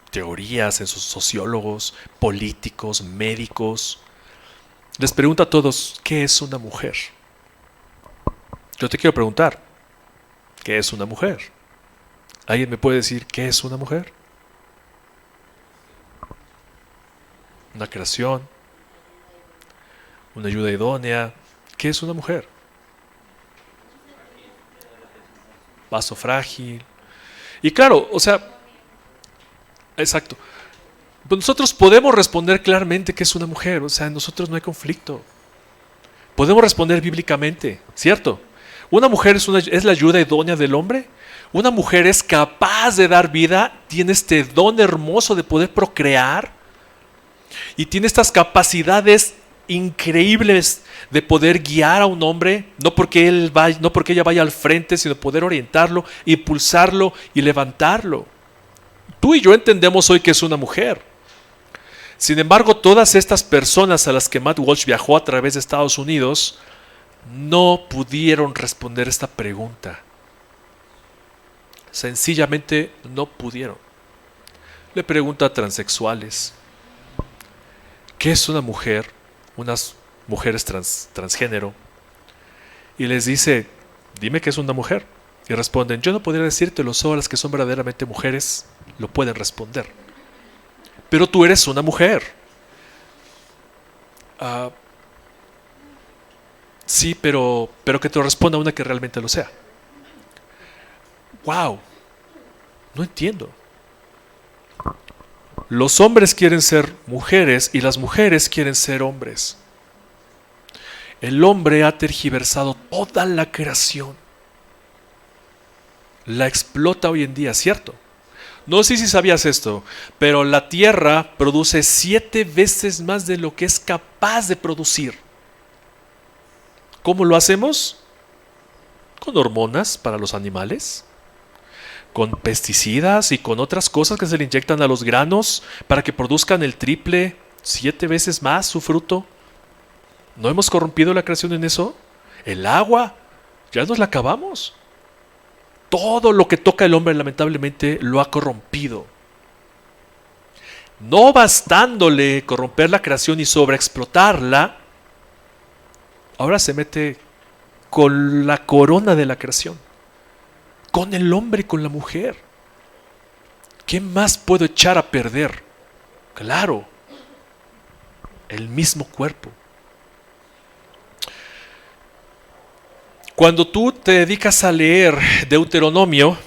teorías, en sus sociólogos, políticos, médicos. Les pregunta a todos, ¿qué es una mujer? Yo te quiero preguntar, ¿qué es una mujer? ¿Alguien me puede decir qué es una mujer? Una creación, una ayuda idónea. ¿Qué es una mujer? Vaso frágil. Y claro, o sea, exacto. Nosotros podemos responder claramente qué es una mujer. O sea, en nosotros no hay conflicto. Podemos responder bíblicamente, ¿cierto? Una mujer es la ayuda idónea del hombre. Una mujer es capaz de dar vida, tiene este don hermoso de poder procrear y tiene estas capacidades increíbles de poder guiar a un hombre, no porque ella vaya al frente, sino poder orientarlo, impulsarlo y levantarlo. Tú y yo entendemos hoy que es una mujer. Sin embargo, todas estas personas a las que Matt Walsh viajó a través de Estados Unidos no pudieron responder esta pregunta. Sencillamente no pudieron. Le pregunta a transexuales, ¿qué es una mujer? Unas mujeres transgénero. Y les dice, dime qué es una mujer. Y responden, yo no podría decírtelo, solo las que son verdaderamente mujeres lo pueden responder. Pero tú eres una mujer. Sí, pero que te responda una que realmente lo sea. Wow, no entiendo. Los hombres quieren ser mujeres y las mujeres quieren ser hombres. El hombre ha tergiversado toda la creación. La explota hoy en día, ¿cierto? No sé si sabías esto, pero la tierra produce 7 veces más de lo que es capaz de producir. ¿Cómo lo hacemos? Con hormonas para los animales, con pesticidas y con otras cosas que se le inyectan a los granos para que produzcan el triple, 7 veces más su fruto. ¿No hemos corrompido la creación en eso? El agua, ya nos la acabamos. Todo lo que toca el hombre lamentablemente lo ha corrompido. No bastándole corromper la creación y sobreexplotarla, ahora se mete con la corona de la creación, con el hombre y con la mujer. ¿Qué más puedo echar a perder? Claro, el mismo cuerpo. Cuando tú te dedicas a leer Deuteronomio,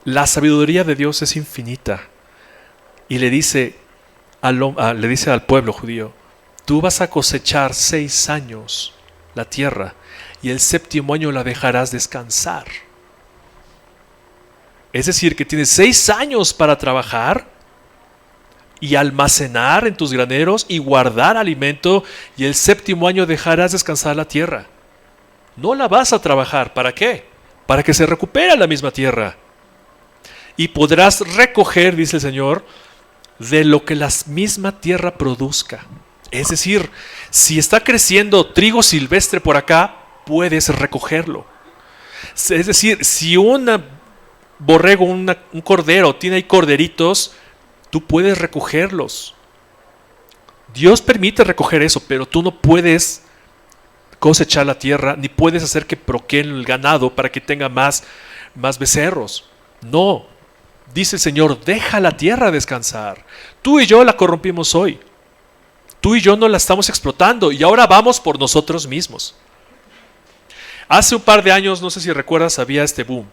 la sabiduría de Dios es infinita y le dice al pueblo judío: tú vas a cosechar 6 años la tierra y el 7º año la dejarás descansar. Es decir, que tienes 6 años para trabajar y almacenar en tus graneros y guardar alimento, y el 7º año dejarás descansar la tierra. No la vas a trabajar. ¿Para qué? Para que se recupere la misma tierra. Y podrás recoger, dice el Señor, de lo que la misma tierra produzca. Es decir, si está creciendo trigo silvestre por acá, puedes recogerlo. Es decir, si un borrego, un cordero tiene ahí corderitos, tú puedes recogerlos. Dios permite recoger eso, pero tú no puedes cosechar la tierra, ni puedes hacer que proqueen el ganado para que tenga más becerros. No, dice el Señor, deja la tierra descansar. Tú y yo la corrompimos hoy. Tú y yo no la estamos explotando y ahora vamos por nosotros mismos. Hace un par de años, no sé si recuerdas, había este boom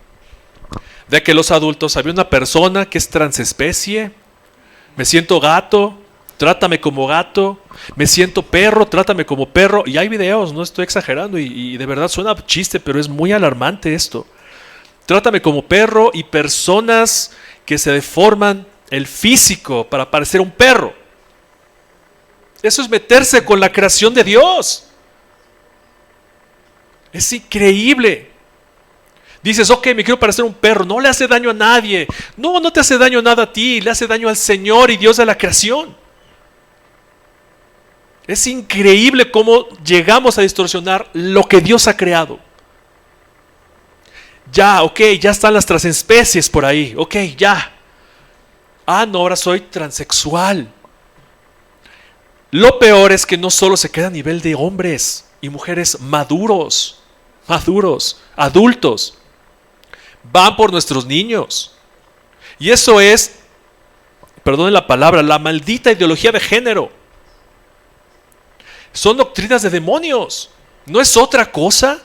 de que los adultos, había una persona que es transespecie. Me siento gato, trátame como gato. Me siento perro, trátame como perro. Y hay videos, no estoy exagerando, y de verdad suena chiste, pero es muy alarmante esto. Trátame como perro, y personas que se deforman el físico para parecer un perro. Eso es meterse con la creación de Dios. Es increíble. Dices, ok, me quiero parecer un perro. No le hace daño a nadie. No te hace daño nada a ti. Le hace daño al Señor y Dios de la creación. Es increíble cómo llegamos a distorsionar lo que Dios ha creado. Ya, ok, ya están las transespecies por ahí. Ok, ya. No, ahora soy transexual. Lo peor es que no solo se queda a nivel de hombres y mujeres maduros, adultos. Van por nuestros niños. Y eso es, perdonen la palabra, la maldita ideología de género. Son doctrinas de demonios. No es otra cosa.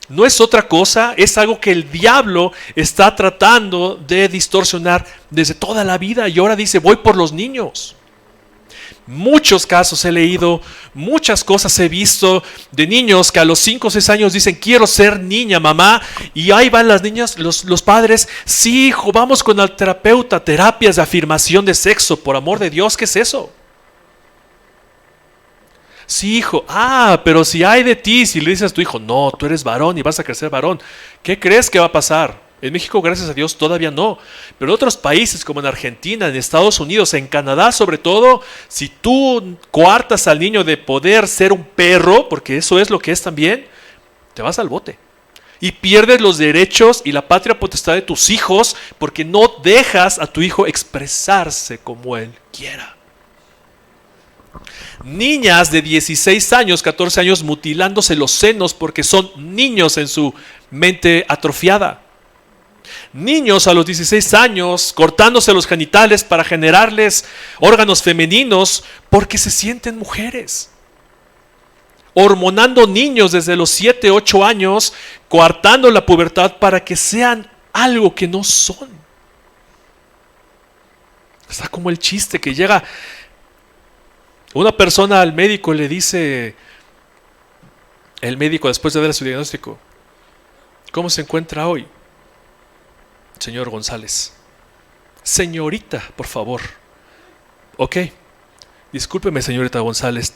No es otra cosa. Es algo que el diablo está tratando de distorsionar desde toda la vida. Y ahora dice, voy por los niños. Muchos casos he leído, muchas cosas he visto de niños que a los 5 o 6 años dicen, quiero ser niña, mamá. Y ahí van las niñas, los padres, sí, hijo, vamos con el terapeuta, terapias de afirmación de sexo, por amor de Dios, ¿qué es eso? Sí, hijo, pero si hay de ti, si le dices a tu hijo, no, tú eres varón y vas a crecer varón, ¿qué crees que va a pasar? En México, gracias a Dios, todavía no. Pero en otros países como en Argentina, en Estados Unidos, en Canadá sobre todo, si tú coartas al niño de poder ser un perro, porque eso es lo que es también, te vas al bote. Y pierdes los derechos y la patria potestad de tus hijos porque no dejas a tu hijo expresarse como él quiera. Niñas de 16 años, 14 años mutilándose los senos porque son niños en su mente atrofiada. Niños a los 16 años cortándose los genitales para generarles órganos femeninos porque se sienten mujeres. Hormonando niños desde los 7, 8 años, coartando la pubertad para que sean algo que no son. Está como el chiste que llega una persona al médico y le dice, el médico después de dar su diagnóstico, ¿cómo se encuentra hoy, señor González? Señorita, por favor. Ok, discúlpeme, señorita González,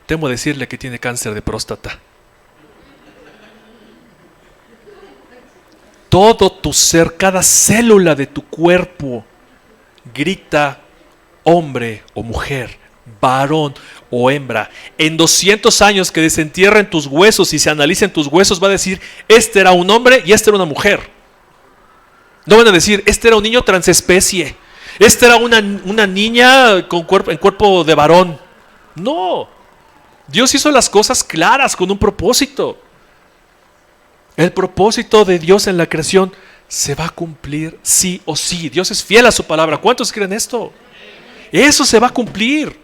temo decirle que tiene cáncer de próstata. Todo tu ser, cada célula de tu cuerpo grita hombre o mujer, varón o hembra. En 200 años que desentierren tus huesos y se analicen tus huesos, va a decir, este era un hombre y este era una mujer. No van a decir, este era un niño transespecie, este era una niña con cuerpo de varón. No, Dios hizo las cosas claras con un propósito. El propósito de Dios en la creación se va a cumplir sí o sí. Dios es fiel a su palabra. ¿Cuántos creen esto? Eso se va a cumplir.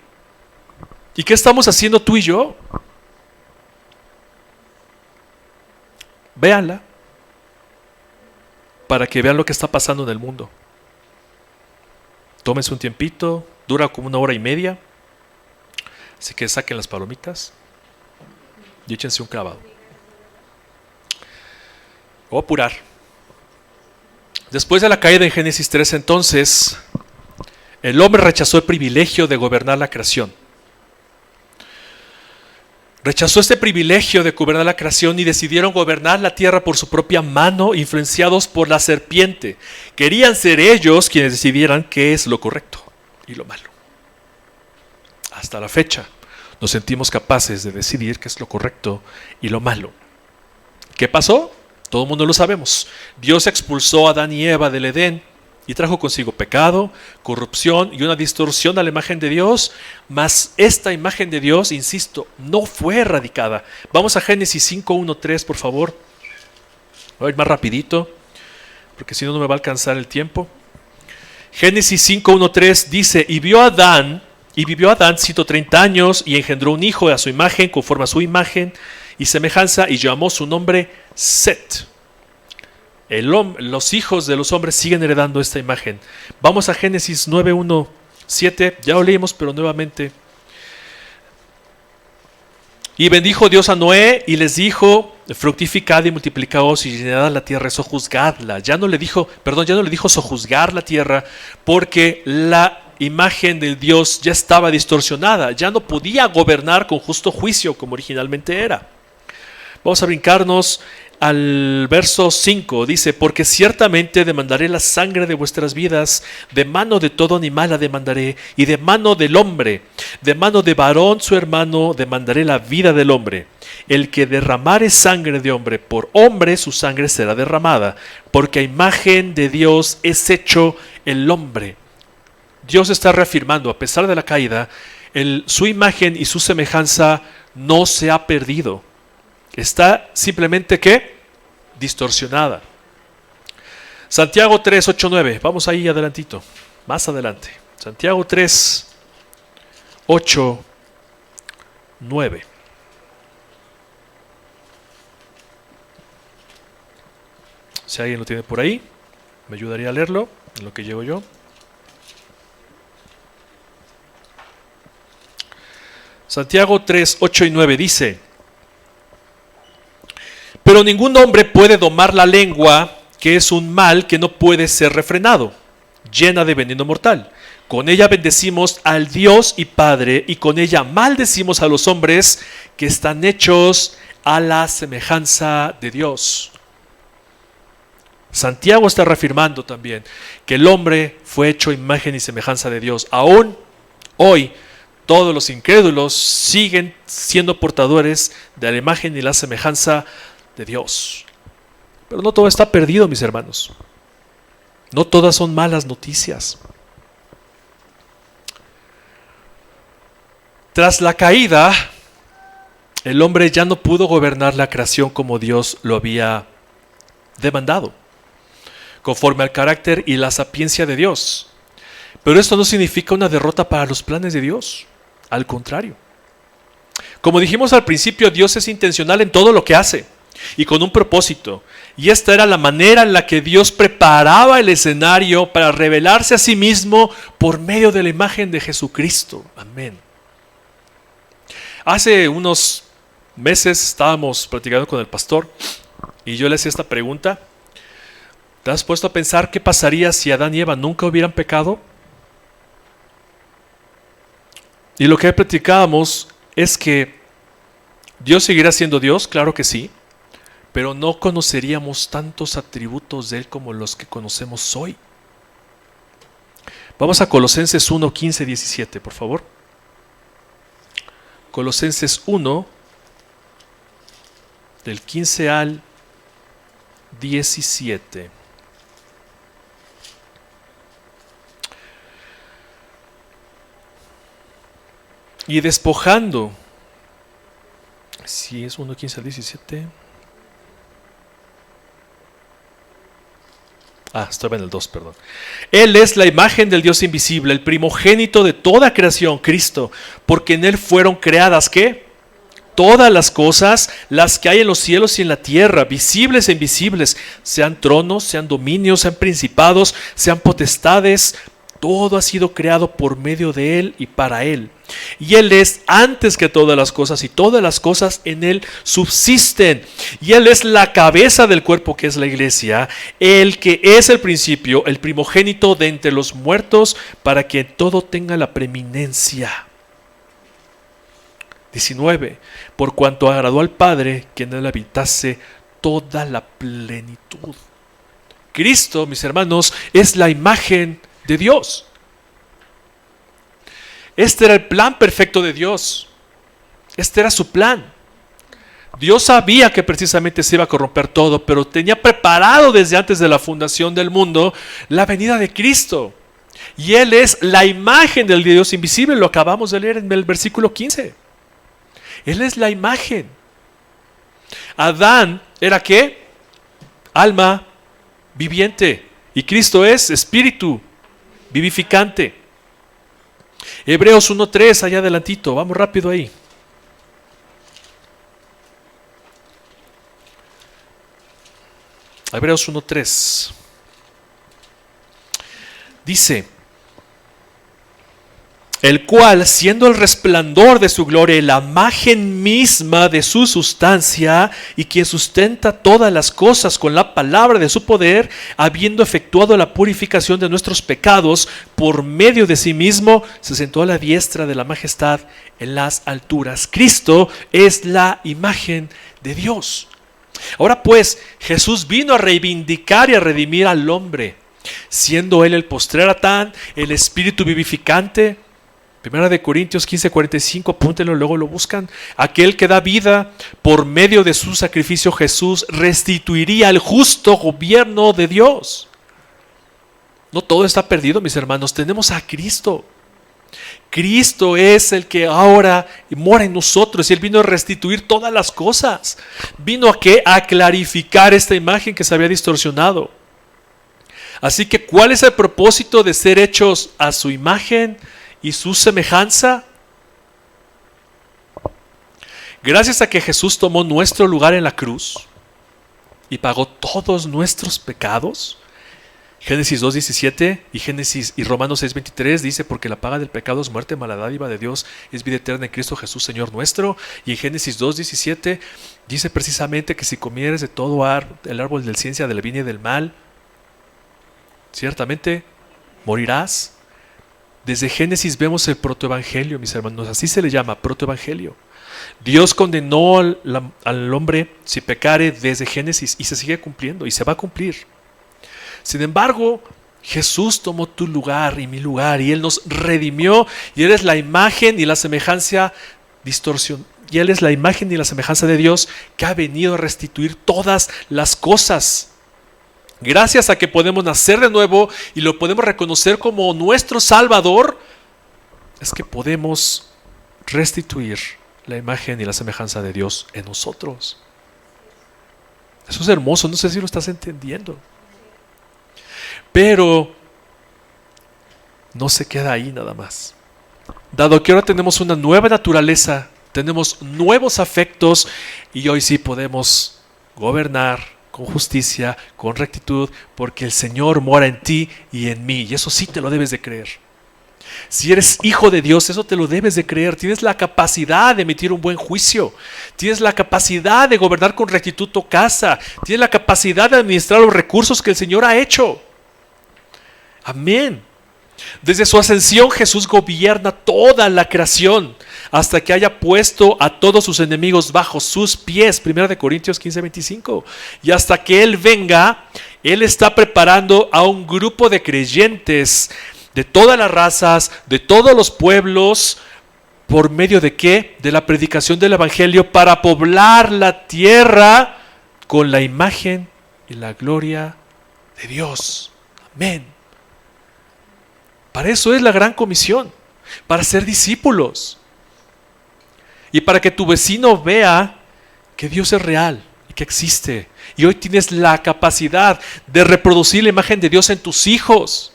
¿Y qué estamos haciendo tú y yo? Véanla para que vean lo que está pasando en el mundo. Tómense un tiempito, dura como 1 hora y media. Así que saquen las palomitas y échense un clavado. Voy a apurar. Después de la caída en Génesis 3, entonces, el hombre rechazó el privilegio de gobernar la creación. Rechazó este privilegio de gobernar la creación y decidieron gobernar la tierra por su propia mano, influenciados por la serpiente. Querían ser ellos quienes decidieran qué es lo correcto y lo malo. Hasta la fecha, nos sentimos capaces de decidir qué es lo correcto y lo malo. ¿Qué pasó? Todo el mundo lo sabemos. Dios expulsó a Adán y Eva del Edén y trajo consigo pecado, corrupción y una distorsión a la imagen de Dios, mas esta imagen de Dios, insisto, no fue erradicada. Vamos a Génesis 5:1-3, por favor. Voy a ir más rapidito, porque si no, no me va a alcanzar el tiempo. Génesis 5:1-3 dice, y vivió Adán 130 años y engendró un hijo a su imagen, conforme a su imagen y semejanza, y llamó su nombre Set. Los hijos de los hombres siguen heredando esta imagen. Vamos a Génesis 9:1-7, ya lo leímos, pero nuevamente. Y bendijo Dios a Noé y les dijo, fructificad y multiplicaos y llenad la tierra, sojuzgadla. Ya no le dijo sojuzgar la tierra, porque la imagen del Dios ya estaba distorsionada, ya no podía gobernar con justo juicio como originalmente era. Vamos a brincarnos al verso 5, dice, porque ciertamente demandaré la sangre de vuestras vidas, de mano de todo animal la demandaré, y de mano del hombre, de mano de varón su hermano, demandaré la vida del hombre. El que derramare sangre de hombre por hombre, su sangre será derramada, porque a imagen de Dios es hecho el hombre. Dios está reafirmando, a pesar de la caída, su imagen y su semejanza no se ha perdido. Está simplemente, ¿qué? Distorsionada. Santiago 3, 8, 9. Vamos ahí adelantito. Más adelante. Santiago 3, 8, 9. Si alguien lo tiene por ahí, me ayudaría a leerlo en lo que llego yo. Santiago 3, 8 y 9 dice, pero ningún hombre puede domar la lengua, que es un mal que no puede ser refrenado, llena de veneno mortal. Con ella bendecimos al Dios y Padre, y con ella maldecimos a los hombres que están hechos a la semejanza de Dios. Santiago está reafirmando también que el hombre fue hecho imagen y semejanza de Dios. Aún hoy, todos los incrédulos siguen siendo portadores de la imagen y la semejanza de Dios. Pero no todo está perdido, mis hermanos. No todas son malas noticias. Tras la caída, el hombre ya no pudo gobernar la creación como Dios lo había demandado, conforme al carácter y la sapiencia de Dios. Pero esto no significa una derrota para los planes de Dios. Al contrario. Como dijimos al principio, Dios es intencional en todo lo que hace y con un propósito. Y esta era la manera en la que Dios preparaba el escenario para revelarse a sí mismo por medio de la imagen de Jesucristo. Amén. Hace unos meses estábamos platicando con el pastor y yo le hacía esta pregunta. ¿Te has puesto a pensar qué pasaría si Adán y Eva nunca hubieran pecado? Y lo que platicábamos es que Dios seguirá siendo Dios, claro que sí, pero no conoceríamos tantos atributos de Él como los que conocemos hoy. Vamos a Colosenses 1, 15, 17, por favor. Colosenses 1, del 15 al 17. Y despojando si es 1:15 al 17. Estaba en el 2, perdón. Él es la imagen del Dios invisible, el primogénito de toda creación, Cristo, porque en Él fueron creadas, ¿qué? Todas las cosas, las que hay en los cielos y en la tierra, visibles e invisibles, sean tronos, sean dominios, sean principados, sean potestades, todo ha sido creado por medio de Él y para Él. Y Él es antes que todas las cosas, y todas las cosas en Él subsisten. Y Él es la cabeza del cuerpo, que es la iglesia, el que es el principio, el primogénito de entre los muertos, para que todo tenga la preeminencia. 19. Por cuanto agradó al Padre que en Él habitase toda la plenitud. Cristo, mis hermanos, es la imagen de Dios. Este era el plan perfecto de Dios. Este era su plan. Dios sabía que precisamente se iba a corromper todo, pero tenía preparado desde antes de la fundación del mundo la venida de Cristo. Y Él es la imagen del Dios invisible. Lo acabamos de leer en el versículo 15. Él es la imagen. Adán era ¿qué? Alma viviente. Y Cristo es espíritu vivificante. Hebreos 1:3, allá adelantito, vamos rápido ahí. Hebreos 1:3. Dice: el cual, siendo el resplandor de su gloria y la imagen misma de su sustancia, y quien sustenta todas las cosas con la palabra de su poder, habiendo efectuado la purificación de nuestros pecados por medio de sí mismo, se sentó a la diestra de la majestad en las alturas. Cristo es la imagen de Dios. Ahora pues, Jesús vino a reivindicar y a redimir al hombre, siendo Él el postrer Adán, el espíritu vivificante. Primera de Corintios 15:45, apúntenlo, luego lo buscan. Aquel que da vida por medio de su sacrificio, Jesús restituiría el justo gobierno de Dios. No todo está perdido, mis hermanos. Tenemos a Cristo. Cristo es el que ahora mora en nosotros, y Él vino a restituir todas las cosas. Vino a ¿qué? A clarificar esta imagen que se había distorsionado. Así que, ¿cuál es el propósito de ser hechos a su imagen y su semejanza? Gracias a que Jesús tomó nuestro lugar en la cruz y pagó todos nuestros pecados. Génesis 2:17 y Romanos 6:23 dice: porque la paga del pecado es muerte, mas la dádiva de Dios es vida eterna en Cristo Jesús Señor nuestro. Y en Génesis 2:17 dice precisamente que si comieres de todo el árbol de la ciencia del bien y del mal, ciertamente morirás. Desde Génesis vemos el protoevangelio, mis hermanos, así se le llama, protoevangelio. Dios condenó al hombre si pecare desde Génesis, y se sigue cumpliendo y se va a cumplir. Sin embargo, Jesús tomó tu lugar y mi lugar, y Él nos redimió, y Él es la imagen y la semejanza y Él es la imagen y la semejanza de Dios, que ha venido a restituir todas las cosas. Gracias a que podemos nacer de nuevo y lo podemos reconocer como nuestro Salvador, es que podemos restituir la imagen y la semejanza de Dios en nosotros. Eso es hermoso, no sé si lo estás entendiendo. Pero no se queda ahí nada más. Dado que ahora tenemos una nueva naturaleza, tenemos nuevos afectos, y hoy sí podemos gobernar con justicia, con rectitud, porque el Señor mora en ti y en mí, y eso sí te lo debes de creer. Si eres hijo de Dios, eso te lo debes de creer. Tienes la capacidad de emitir un buen juicio, tienes la capacidad de gobernar con rectitud tu casa, tienes la capacidad de administrar los recursos que el Señor ha hecho. Amén. Desde su ascensión, Jesús gobierna toda la creación hasta que haya puesto a todos sus enemigos bajo sus pies. 1 Corintios 15:25. Y hasta que Él venga, Él está preparando a un grupo de creyentes de todas las razas, de todos los pueblos. ¿Por medio de qué? De la predicación del Evangelio, para poblar la tierra con la imagen y la gloria de Dios. Amén. Para eso es la gran comisión, para ser discípulos. Y para que tu vecino vea que Dios es real y que existe. Y hoy tienes la capacidad de reproducir la imagen de Dios en tus hijos.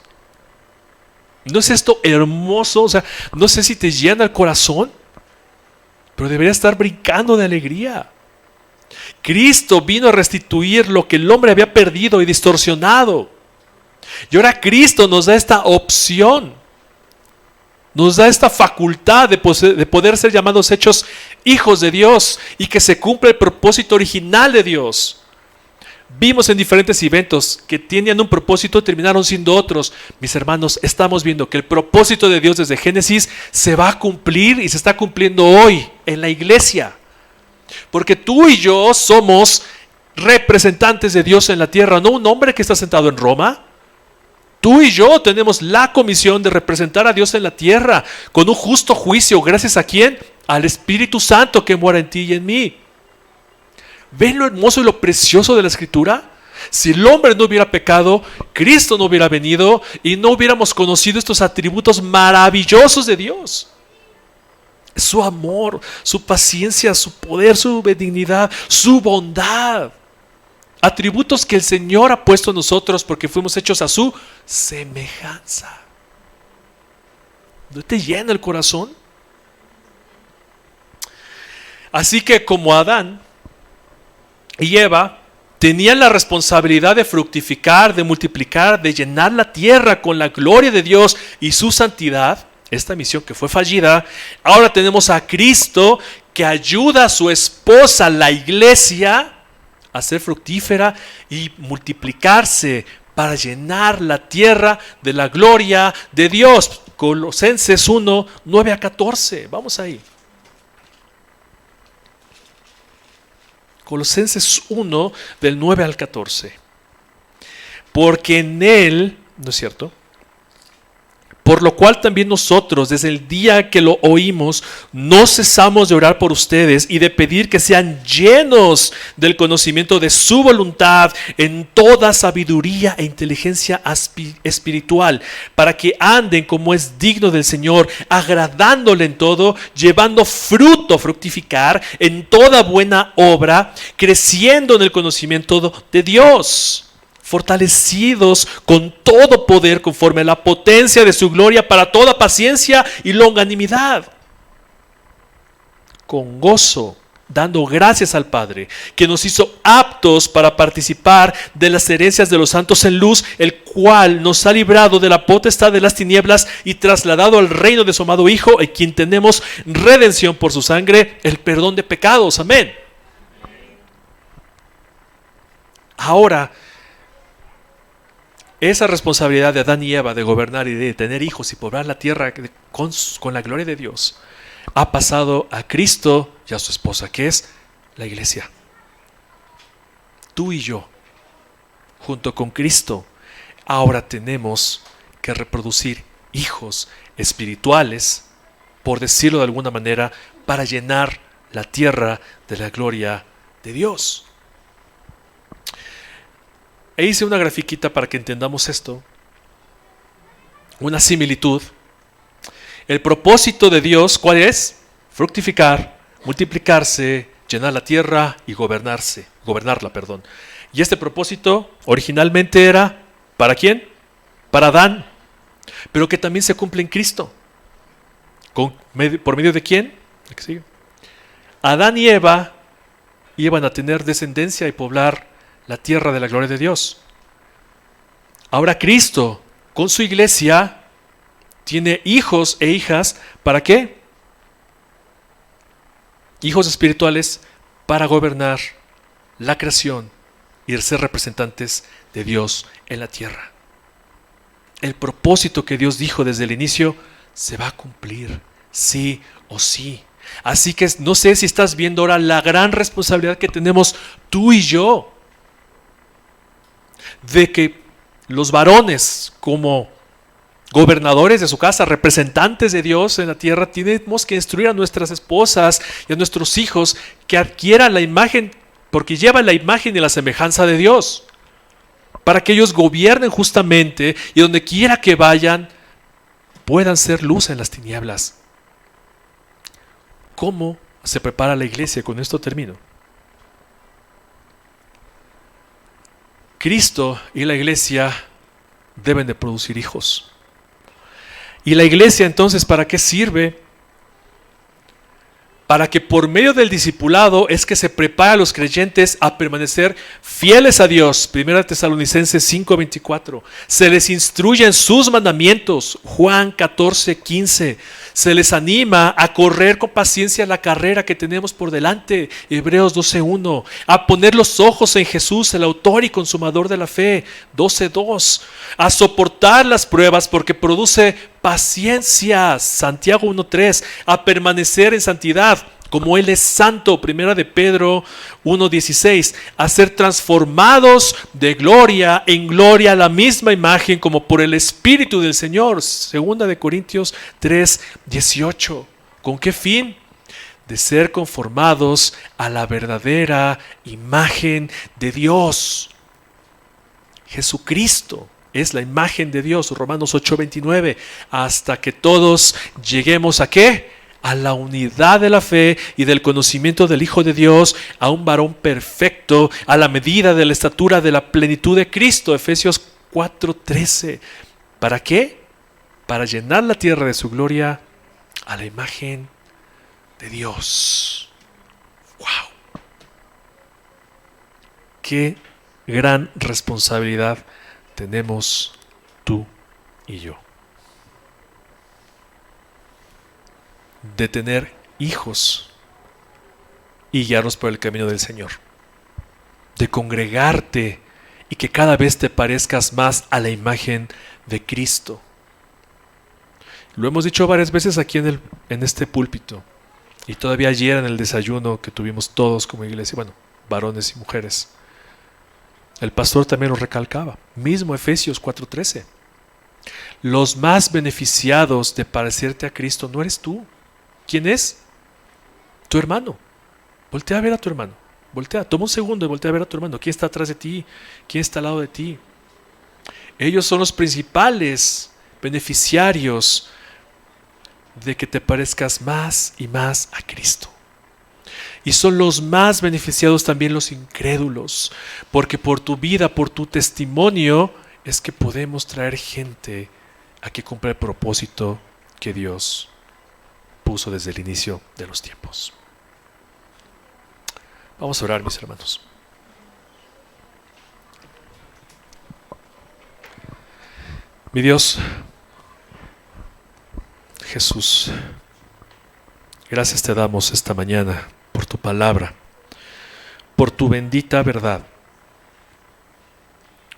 ¿No es esto hermoso? O sea, no sé si te llena el corazón, pero debería estar brincando de alegría. Cristo vino a restituir lo que el hombre había perdido y distorsionado. Y ahora Cristo nos da esta opción, nos da esta facultad de poder ser llamados hechos hijos de Dios y que se cumpla el propósito original de Dios. Vimos en diferentes eventos que tenían un propósito y terminaron siendo otros. Mis hermanos, estamos viendo que el propósito de Dios desde Génesis se va a cumplir y se está cumpliendo hoy en la iglesia. Porque tú y yo somos representantes de Dios en la tierra, no un hombre que está sentado en Roma. Tú y yo tenemos la comisión de representar a Dios en la tierra con un justo juicio. ¿Gracias a quién? Al Espíritu Santo que mora en ti y en mí. ¿Ven lo hermoso y lo precioso de la Escritura? Si el hombre no hubiera pecado, Cristo no hubiera venido y no hubiéramos conocido estos atributos maravillosos de Dios. Su amor, su paciencia, su poder, su benignidad, su bondad. Atributos que el Señor ha puesto en nosotros porque fuimos hechos a su semejanza. ¿No te llena el corazón? Así que como Adán y Eva tenían la responsabilidad de fructificar, de multiplicar, de llenar la tierra con la gloria de Dios y su santidad, esta misión que fue fallida, ahora tenemos a Cristo que ayuda a su esposa, la iglesia, a ser fructífera y multiplicarse para llenar la tierra de la gloria de Dios. Colosenses 1, 9 a 14. Vamos ahí. Colosenses 1, del 9 al 14. Porque en Él, ¿no es cierto? Por lo cual también nosotros, desde el día que lo oímos, no cesamos de orar por ustedes y de pedir que sean llenos del conocimiento de su voluntad en toda sabiduría e inteligencia espiritual, para que anden como es digno del Señor, agradándole en todo, llevando fruto, fructificar en toda buena obra, creciendo en el conocimiento de Dios, fortalecidos con todo poder conforme a la potencia de su gloria para toda paciencia y longanimidad, con gozo, dando gracias al Padre, que nos hizo aptos para participar de las herencias de los santos en luz, el cual nos ha librado de la potestad de las tinieblas y trasladado al reino de su amado Hijo, en quien tenemos redención por su sangre, el perdón de pecados. Amén. Ahora, esa responsabilidad de Adán y Eva de gobernar y de tener hijos y poblar la tierra con la gloria de Dios ha pasado a Cristo y a su esposa, que es la iglesia. Tú y yo, junto con Cristo, ahora tenemos que reproducir hijos espirituales, por decirlo de alguna manera, para llenar la tierra de la gloria de Dios. E hice una grafiquita para que entendamos esto, una similitud. El propósito de Dios, ¿cuál es? Fructificar, multiplicarse, llenar la tierra y gobernarla. Y este propósito originalmente era, ¿para quién? Para Adán, pero que también se cumple en Cristo. ¿Por medio de quién? Adán y Eva iban a tener descendencia y poblar la tierra de la gloria de Dios. Ahora Cristo, con su iglesia, tiene hijos e hijas, ¿para qué? Hijos espirituales para gobernar la creación y ser representantes de Dios en la tierra. El propósito que Dios dijo desde el inicio se va a cumplir, sí o sí. Así que no sé si estás viendo ahora la gran responsabilidad que tenemos tú y yo, de que los varones, como gobernadores de su casa, representantes de Dios en la tierra, tenemos que instruir a nuestras esposas y a nuestros hijos que adquieran la imagen, porque llevan la imagen y la semejanza de Dios, para que ellos gobiernen justamente y donde quiera que vayan puedan ser luz en las tinieblas. ¿Cómo se prepara la iglesia? Con esto termino. Cristo y la iglesia deben de producir hijos. ¿Y la iglesia entonces para qué sirve? Para que por medio del discipulado es que se prepara a los creyentes a permanecer fieles a Dios. 1 Tesalonicenses 5:24. Se les instruye en sus mandamientos. Juan 14:15. Se les anima a correr con paciencia la carrera que tenemos por delante. Hebreos 12:1. A poner los ojos en Jesús, el autor y consumador de la fe. 12:2. A soportar las pruebas porque produce paciencia. Santiago 1:3. A permanecer en santidad como Él es santo. Primera de Pedro 1:16. A ser transformados de gloria en gloria a la misma imagen como por el Espíritu del Señor. Segunda de Corintios 3:18. ¿Con qué fin? De ser conformados a la verdadera imagen de Dios. Jesucristo es la imagen de Dios. Romanos 8:29. Hasta que todos lleguemos ¿a qué? A la unidad de la fe y del conocimiento del Hijo de Dios, a un varón perfecto, a la medida de la estatura de la plenitud de Cristo. Efesios 4:13. ¿Para qué? Para llenar la tierra de su gloria a la imagen de Dios. ¡Wow! ¡Qué gran responsabilidad tenemos tú y yo! De tener hijos y guiarlos por el camino del Señor, de congregarte y que cada vez te parezcas más a la imagen de Cristo. Lo hemos dicho varias veces aquí en este púlpito, y todavía ayer en el desayuno que tuvimos todos como iglesia, bueno, varones y mujeres, el pastor también lo recalcaba, mismo Efesios 4:13. Los más beneficiados de parecerte a Cristo no eres tú. ¿Quién es? Tu hermano. Voltea a ver a tu hermano. Voltea, toma un segundo y voltea a ver a tu hermano. ¿Quién está atrás de ti? ¿Quién está al lado de ti? Ellos son los principales beneficiarios de que te parezcas más y más a Cristo. Y son los más beneficiados también los incrédulos, porque por tu vida, por tu testimonio, es que podemos traer gente a que cumpla el propósito que Dios puso desde el inicio de los tiempos. Vamos a orar, mis hermanos. Mi Dios, Jesús, gracias te damos esta mañana por tu palabra, por tu bendita verdad,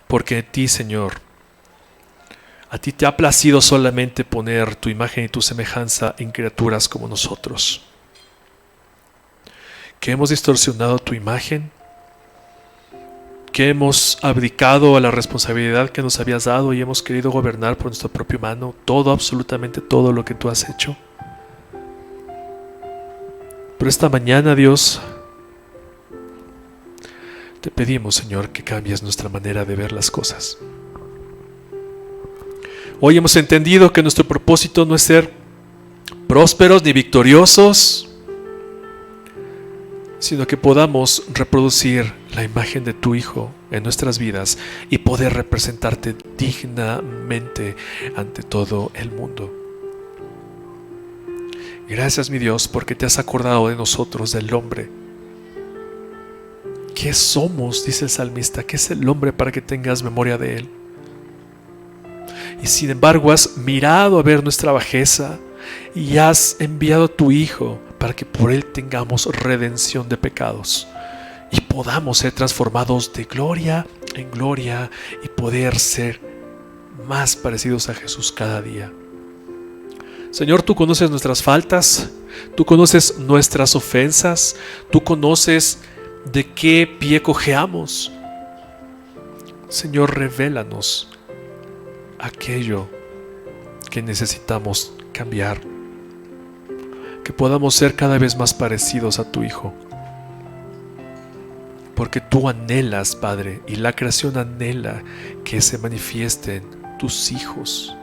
porque en ti, Señor, a ti te ha placido solamente poner tu imagen y tu semejanza en criaturas como nosotros, que hemos distorsionado tu imagen, que hemos abdicado a la responsabilidad que nos habías dado y hemos querido gobernar por nuestra propia mano todo, absolutamente todo lo que tú has hecho. Pero esta mañana, Dios, te pedimos, Señor, que cambies nuestra manera de ver las cosas. Hoy hemos entendido que nuestro propósito no es ser prósperos ni victoriosos, sino que podamos reproducir la imagen de tu Hijo en nuestras vidas y poder representarte dignamente ante todo el mundo. Gracias, mi Dios, porque te has acordado de nosotros, del hombre. ¿Qué somos? Dice el salmista. ¿Qué es el hombre para que tengas memoria de él? Y sin embargo has mirado a ver nuestra bajeza y has enviado a tu Hijo para que por él tengamos redención de pecados y podamos ser transformados de gloria en gloria y poder ser más parecidos a Jesús cada día. Señor, tú conoces nuestras faltas, tú conoces nuestras ofensas, tú conoces de qué pie cojeamos. Señor, revélanos aquello que necesitamos cambiar, que podamos ser cada vez más parecidos a tu Hijo, porque tú anhelas, Padre, y la creación anhela que se manifiesten tus hijos.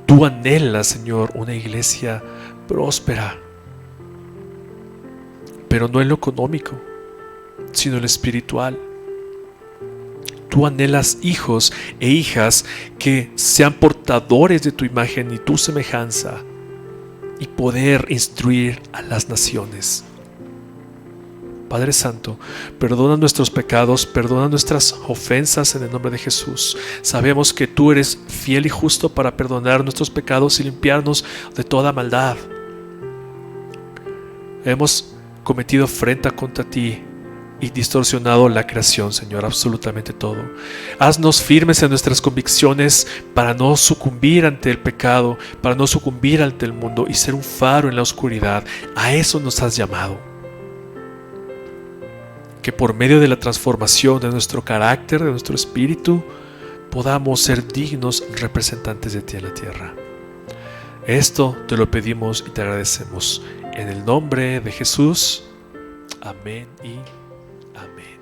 Tú anhelas, Señor, una iglesia próspera, pero no en lo económico, sino en lo espiritual. tú anhelas hijos e hijas que sean portadores de tu imagen y tu semejanza y poder instruir a las naciones. Padre Santo, perdona nuestros pecados, perdona nuestras ofensas en el nombre de Jesús. Sabemos que tú eres fiel y justo para perdonar nuestros pecados y limpiarnos de toda maldad. Hemos cometido afrenta contra ti y distorsionado la creación, Señor, absolutamente todo. Haznos firmes en nuestras convicciones para no sucumbir ante el pecado, para no sucumbir ante el mundo y ser un faro en la oscuridad. A eso nos has llamado. Que por medio de la transformación de nuestro carácter, de nuestro espíritu, podamos ser dignos representantes de ti en la tierra. Esto te lo pedimos y te agradecemos. En el nombre de Jesús. Amén y amén.